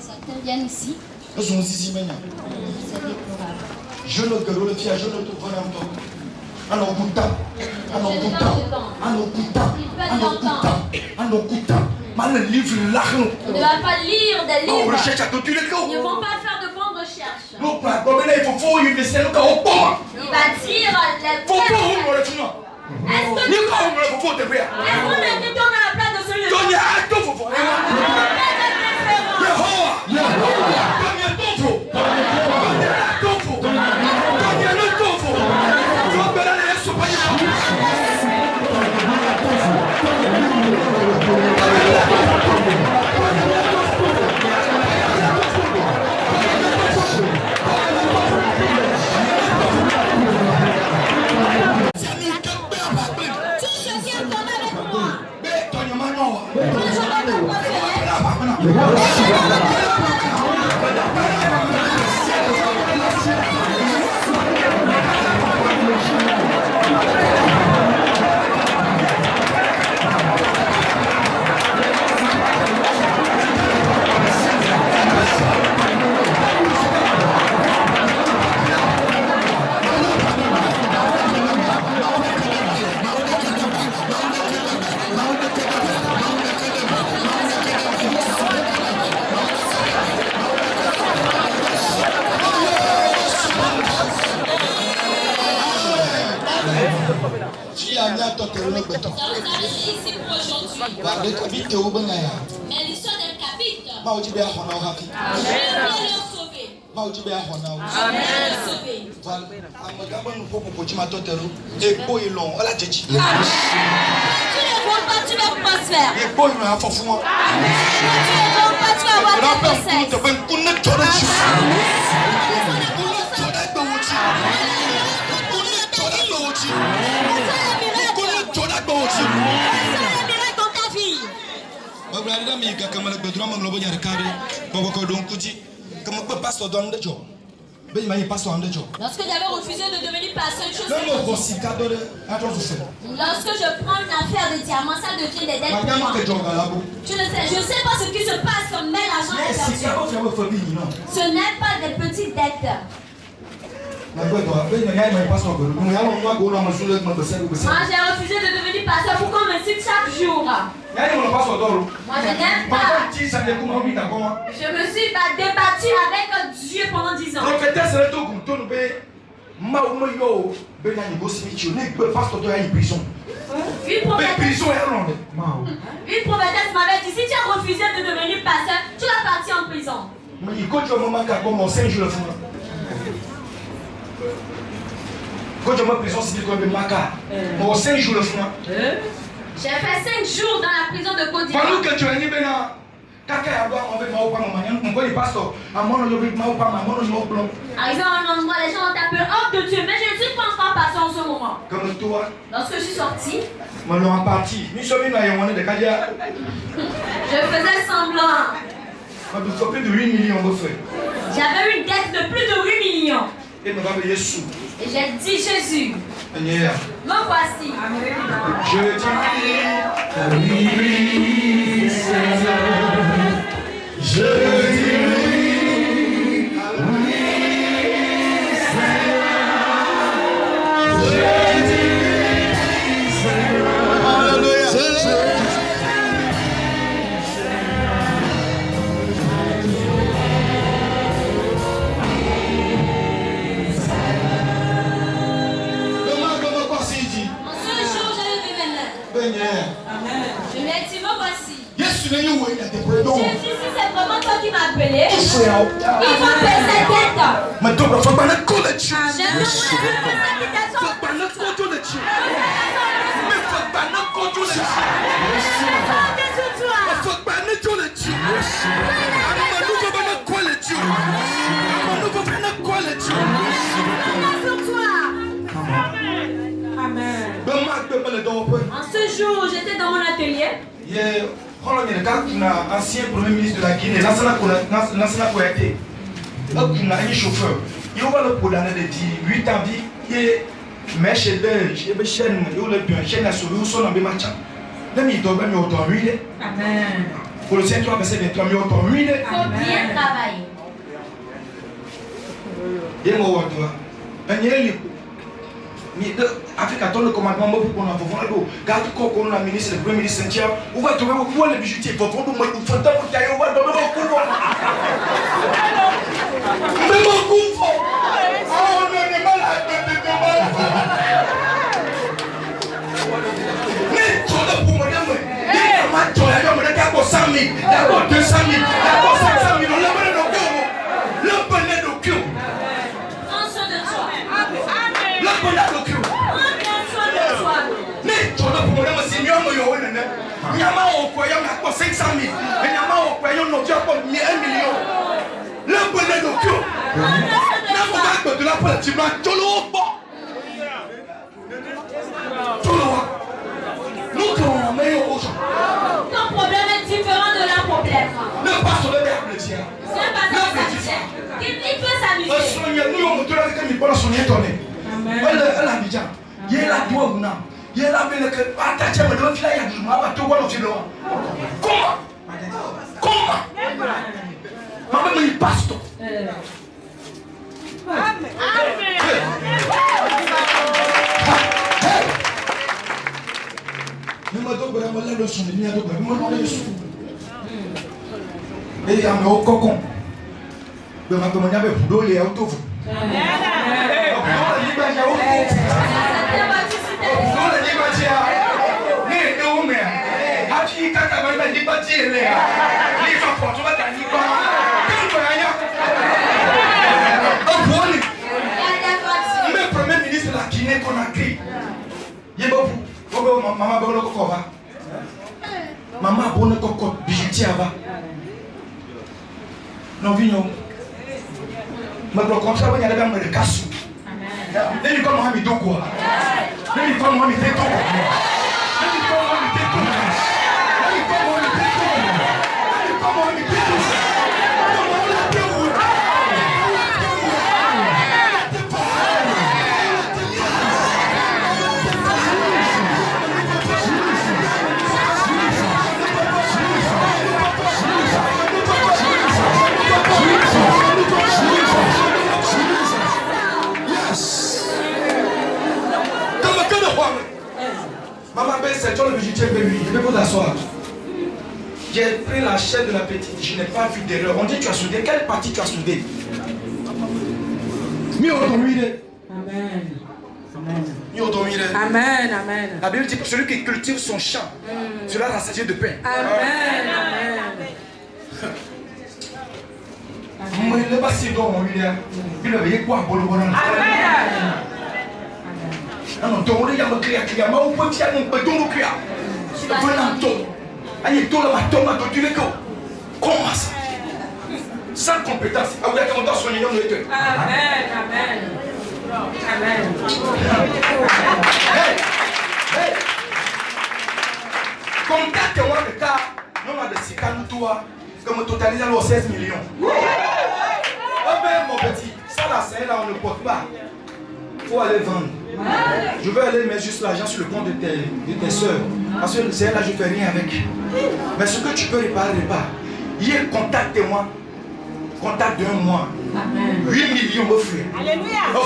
Certains viennent ici. C'est déplorable. Je ne gueule le fier, je ne te connais pas. Alors, putain, on ne va pas lire des livres. Ils ne vont pas faire de bonnes recherches. Il va dire est-ce qu'on est dans la place de celui-là? Mais l'histoire d'un capite, je viens leur sauver. Tu vas prospérer. Tu ne vends pas, tu vas avoir des grossesses. Lorsque j'avais refusé de devenir pasteur, une chose lorsque je prends une affaire de diamant, ça devient des dettes pour moi. Je ne sais pas ce qui se passe, mais l'argent est perdu. Ce n'est pas des petites dettes. Moi j'ai refusé de devenir pasteur pour qu'on me cite chaque jour. Moi je n'aime pas. Je me suis débattu avec Dieu pendant 10 ans. Une prophétesse m'avait dit, si tu as refusé de devenir pasteur, tu vas partir en prison. J'ai fait 5 jours dans la prison de Côte d'Ivoire. Arrivé à un endroit, les gens ont appelé hors de Dieu, mais je ne suis pas encore passé en ce moment. Lorsque je suis sorti, je faisais semblant. J'avais une dette de plus de 8 millions. Et j'ai dit Jésus, me voici. Je dis oui, Seigneur. Je dis oui, Seigneur. Je dis oui, Seigneur. Alléluia. Je lui ai dit, me voici. Jésus, si c'est vraiment toi qui m'as appelé, il faut payer cette dette. En ce jour, j'étais dans mon atelier. Ancien premier ministre de la Guinée, Lansana Kouyaté, un chauffeur. Il va le pour l'année de 8 ans, il est méchant, il est chaîne, il est chaîne à sauver, il est en match. Il est en huile. Pour le Saint-Trois, verset 23, il est en huile. Il faut bien travailler. Il est mort. Afrique attend le commandement pour qu'on a fait garde quoi qu'on a ministre le premier ministre on va trouver où les bijoutiers pour fond moi faut temps pour tailler on va donner mon coup mais mon coup on est mal à mais trop de pour moi tu as d'abord 100 000 d'abord 200 000 d'abord 500 000 on l'a donné le bonnet de cul Prends soin de toi. le bonnet de cul Nyama au croyant à 500 000, Nyama au croyant non tu as pas 1 million. Le bonnet de cul. N'a de la politique, Tolo. Nous sommes meilleurs aux gens. Ton problème est différent de leur problème. Ne pas se lever à plaisir. C'est pas ça. Il peut s'amuser. Nous on te l'a dit que nous sommes étonnés. Elle a dit il est là toi ou non. Il est là mais que attacher me donne là il y a du mal à tout voir au fil. Comment maman me passe tout. Amen. Mais moi donc là moi le son ni à donc moi non le son. Et il y a un cocon. Mais ma commande avait pour les auto. Conakry. Maman bonne coco va. Maman bonne coco bijoutier va. Non vignon. Mais pour contraire, il y a des gens qui cassent. Les gens comme Mohamed Doko. Les gens comme Mohamed Doko. Les gens comme Mohamed Doko. Les gens comme Mohamed Doko. Les gens comme Mohamed Doko. Maman belle, c'est toi le budget de lui. Je vais vous asseoir. J'ai pris la chaîne de la petite. Je n'ai pas vu d'erreur. On dit tu as soudé. Quelle partie tu as soudé? Amen. Amen, amen. La Bible dit que celui qui cultive son champ sera rassasié de pain. Amen, amen. Non, ton rôle est de créer, mais on peut dire non, mais ton créa. Venant ton, allez ton là, ton là, tu l'es comment ça? Sans compétence, ah vous êtes content sur les noms de Dieu. Amen, amen. Amen. Hey, contacte-moi le cas, non on a des cicanou toi, comme totalise alors 16 millions. Oh ben mon petit, ça là c'est là on ne porte pas. Faut aller vendre. Je vais aller mettre juste l'argent sur le compte de tes soeurs. Parce que c'est là je ne fais rien avec. Mais ce que tu peux réparer, répare. Hier, contacte-moi. Contact d'un mois. Amen. 8 millions me frère. Alléluia. Oh.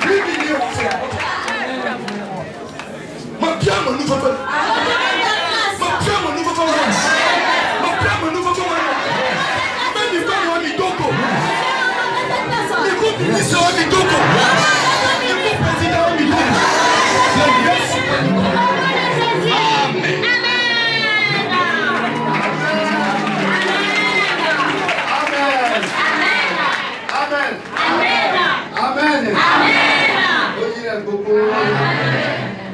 8 millions mon frère. Mon Dieu, mon nouveau peuple. Mon Dieu, mon nouveau peuple. Mon Dieu, mon nouveau peuple. Même il va me Mitoko. Le groupe ministre va Mitoko. Le groupe président va Mitoko. Amen.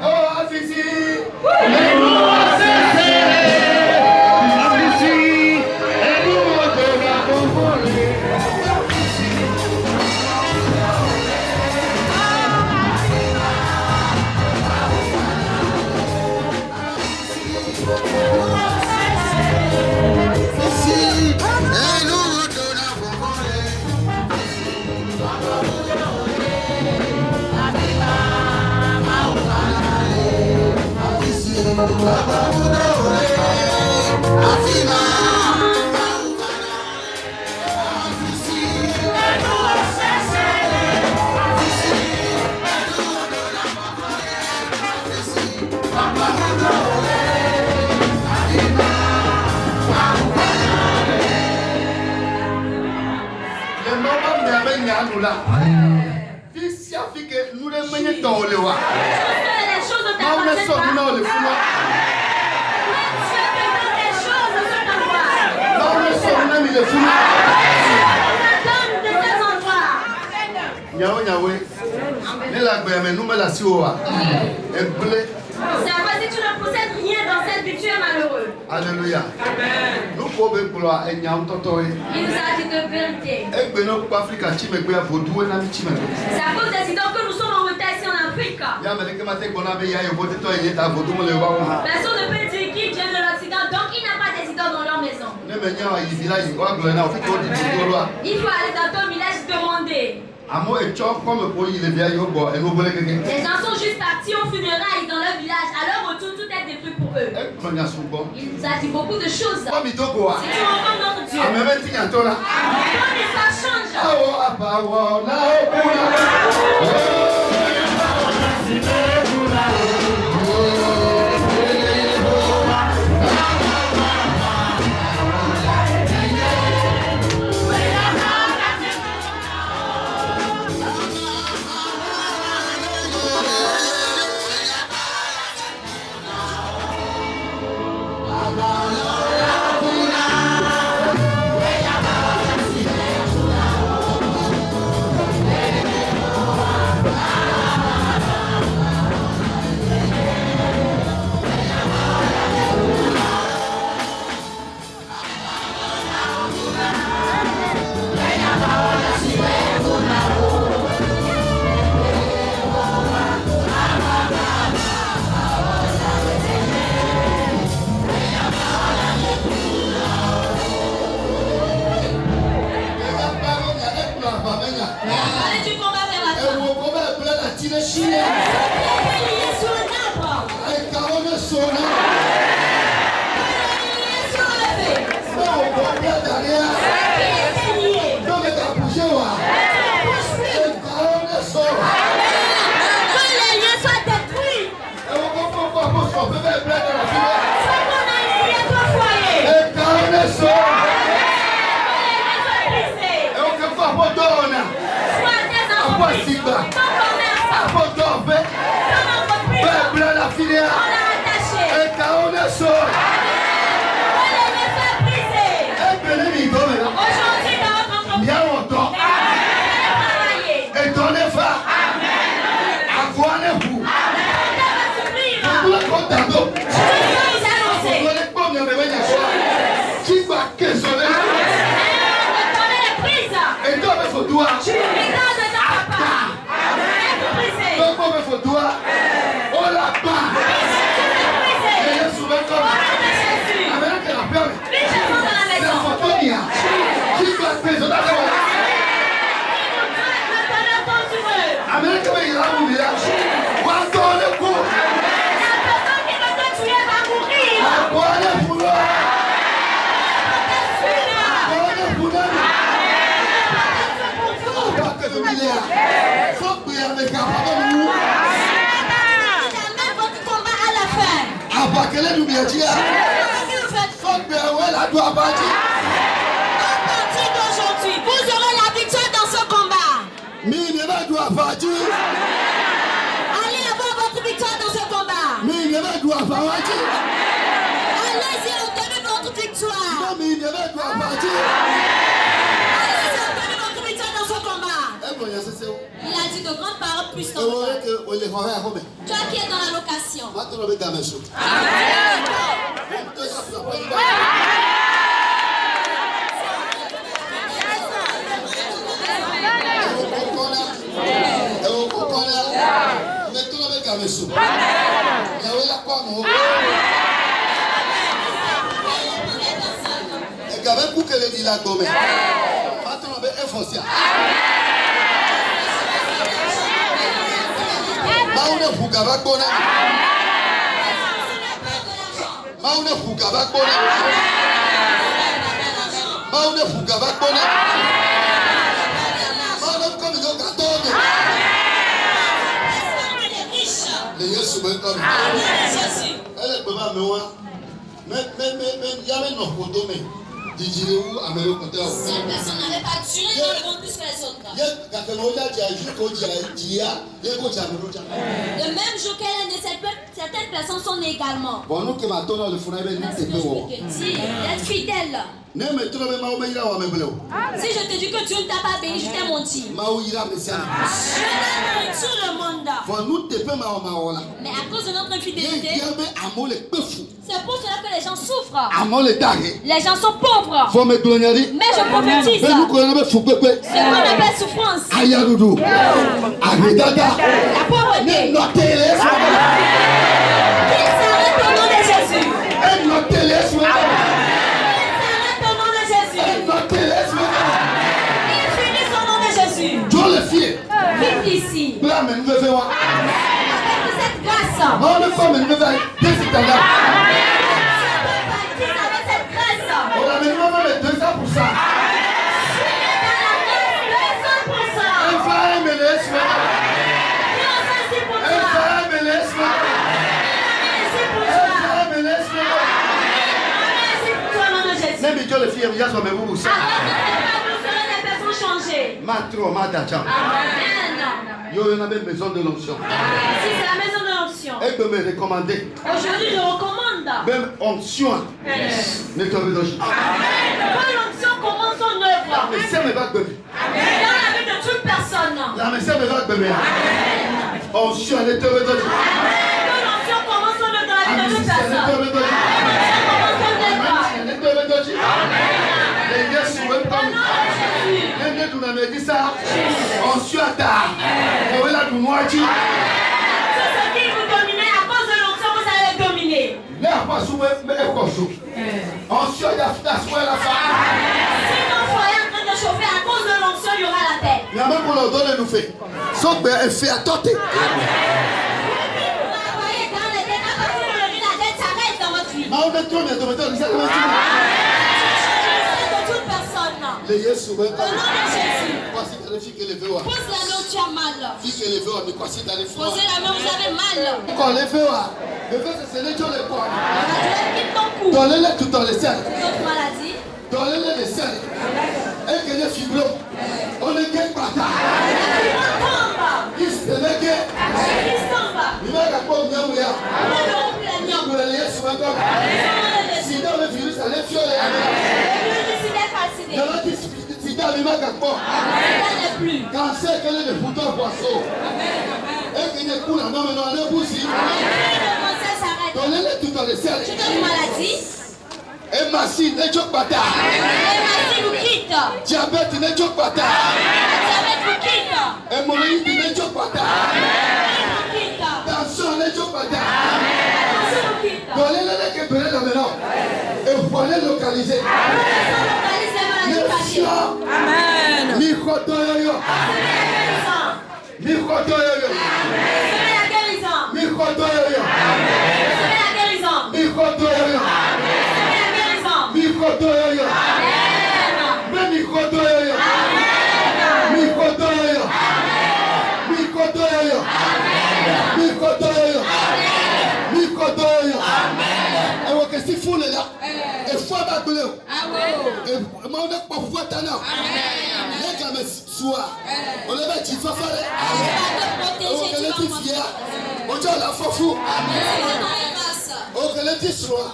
Oh, Afisi. Si tu ne possèdes rien dans cette vie, tu es malheureux. Alléluia. Amen. Nous pouvons gloire et nous entendons. Il nous a dit de vérité. C'est à cause des idoles que nous sommes en retard ici en Afrique. Personne ne peut dire qu'ils viennent de l'Occident, donc il n'a pas des idoles dans leur maison. Il faut aller dans ton village demander. Les gens sont juste partis aux funérailles dans leur village. À leur retour, tout est détruit pour eux. Il nous a dit beaucoup de choses. Si tu rencontres notre Dieu, et ça change. chien. lié sur un arbre. Et carotte sonne. Lié sur le feu. Non, on va bien derrière. Qui était lié. Non, mais t'as bougé, ouais. Et carotte sonne. Que les liens soient détruits. Et on comprend pas pourquoi on peut mettre plein dans la filière. Soit qu'on a lié ton foyer. Et carotte sonne. Brisés. Et on peut pas donner. Soit des Apa entreprises. Simba? Ton commerce. Apa Dorbe? Ton entreprise. Peuple la filière. On l'a attaché. Et carotte sonne. Que les liens soient brisés. Et bien, les migons, là. Aujourd'hui dans votre entreprise. Bien longtemps. Travailler. Et donnez fa. À quoi n'est-vous? Tout le monde d'ado. Je vais vous annoncer. On est pas bien, mais bien sûr. Qui va questionner? Et toi, il faut toi. Donc, il faut toi. On l'a pas. Et il est souvent comme. Avec la peur. C'est la photo, il y a. Qui va questionner? Avec le village, on est dans le coup. À quoi les pouloirs? À quoi les pouloirs? À quoi les milliards? Faut prier avec un pardon. À quoi qu'elle est nous dire? Faut prier ouais la doigt bâtir. Vous aurez la victoire dans ce combat. Mais il ne va doigt bâtir. Allez avoir votre victoire dans ce combat. Mais il ne va doigt bâtir. Allez-y, obtenez votre victoire. Non, mais il ne va doigt bâtir. Allez-y, obtenez votre victoire dans ce combat. Eh bon, il y a ce Il a dit de grandes paroles puissent Et on est que on les voit à Rome. Toi qui es dans la location. Maintenant, on va mettre dans mes choses. Cette personne n'avait pas duré dans le monde plus que les autres. Le même jour qu'elle est née, certaines personnes sont nées également. C'est ce que je peux te dire, d'être fidèle. Si je te dis que Dieu ne t'a pas béni, je t'ai menti. Dieu a béni tout le monde. Mais à cause de notre infidélité, c'est pour cela que les gens souffrent. Les gens sont pauvres. Mais je prophétise ce qu'on appelle souffrance. La pauvreté. Qu'il s'arrête au nom de Jésus. Qu'il s'arrête au nom de Jésus. Qu'il finisse au nom de Jésus. Vite ici. Avec cette grâce. Avec cette grâce. Maison de l'onction. Si c'est la maison de l'onction. Elle peut me recommander. Aujourd'hui, je recommande. Même onction. Méthodologie. Quand l'onction commence son œuvre. Mais ça me va de Dans la vie de toute personne. La messe me va de onction, méthodologie. Quand l'onction commence son œuvre dans la vie de toute personne. Onction à tard. On va la moitié. Ceux qui vous dominez, à cause de l'onction, vous allez dominer. Onction, il y a la femme. Si ton foyer est en train de chauffer, à cause de l'onction, il y aura la paix. Il y a même pour leur donner nous fait. Sauf que elle fait à tenter. De toute personne. Au nom de Jésus. Pose la main où tu as mal. Posez la main où vous avez mal. Donnez-le tout dans les selles. D'autres maladies. Donnez-le les selles. Et que les fibros. On ne gagne pas ça. Il se délégue. Il va répondre bien ou bien. Il va aller sur un corps. Si dans le virus, ça les fiole. Sida, il va répondre. Cancer, quel est le bouton poisson. Et qu'il ne coule en homme, non, le boussi. Donnez-le tout dans les selles. Tu as une maladie. Et Massi, ne choque pas. Et vous quitte. Diabète, ne choque pas. Diabète vous quitte. Hémorroïde, ne choque pas. Tension, ne choque pas. Donnez-le que prenez la maison. Et vous pouvez localiser. Amen. Mikotoyoyo. Mikotoyoyo. La guérison. Mikotoyoyo. La guérison. Mikotoyoyo. Mikotoyoyo. Amen. Mikotoyoyo. Mikotoyoyo. Mikotoyoyo. Mikotoyoyo. Mikotoyoyo. Et vous que si vous l'êtes là, et faut pas bleu. Et moi on est pas fou tana. Les gars me soir. On les va dire faire. On les dit fier. On dit la fofou. On les dit soir.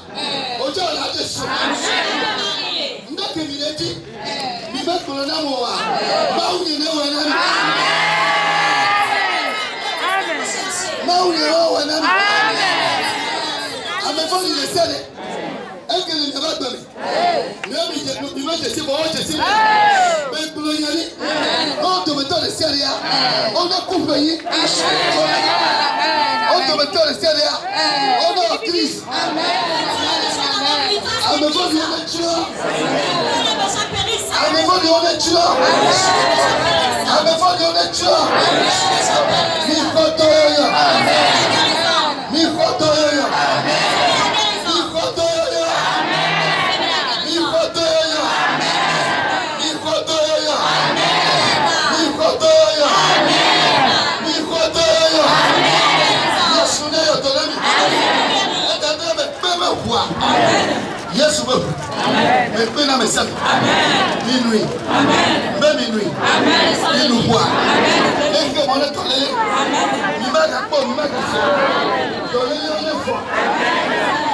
On dit la dessus. Ndake mileti. Bibe kolona moa. Mauni ne wana. Mauni ne wana. Amefanya ile sele. Est-ce que le ne va pas donner? Même il va laisser bon, je sais. Mais pour y aller, on te met dans le ciel. On a coupé. On te met dans le ciel. On a Christ. Amefanya on est tueur. Amefanya on est tueur. Amefanya on est tueur. Mikotoyo. Mikotoyo. Yes, well. Mais peu n'a message. Minuit. Même minuit. Il nous voit. Et que mon étoile. Il m'a gâté, il m'a gâté. Donnez-le un effort.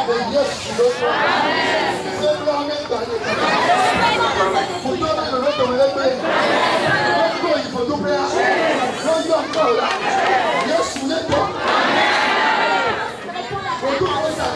Et yes, c'est blanc, mais pas. Pour donner le retour, il faut doubler. Non, il y a encore là. Yes, vous n'êtes pas. Pour tout le ça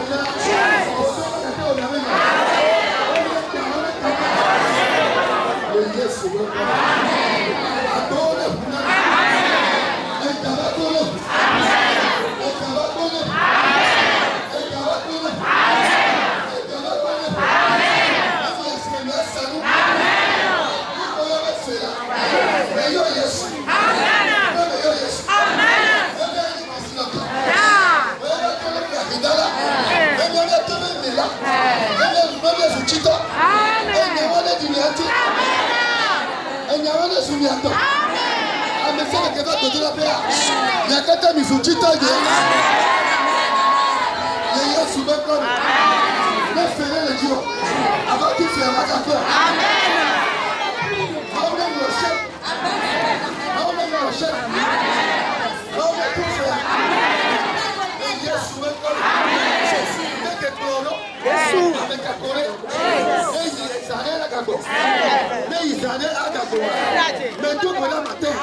Mais tout le matin,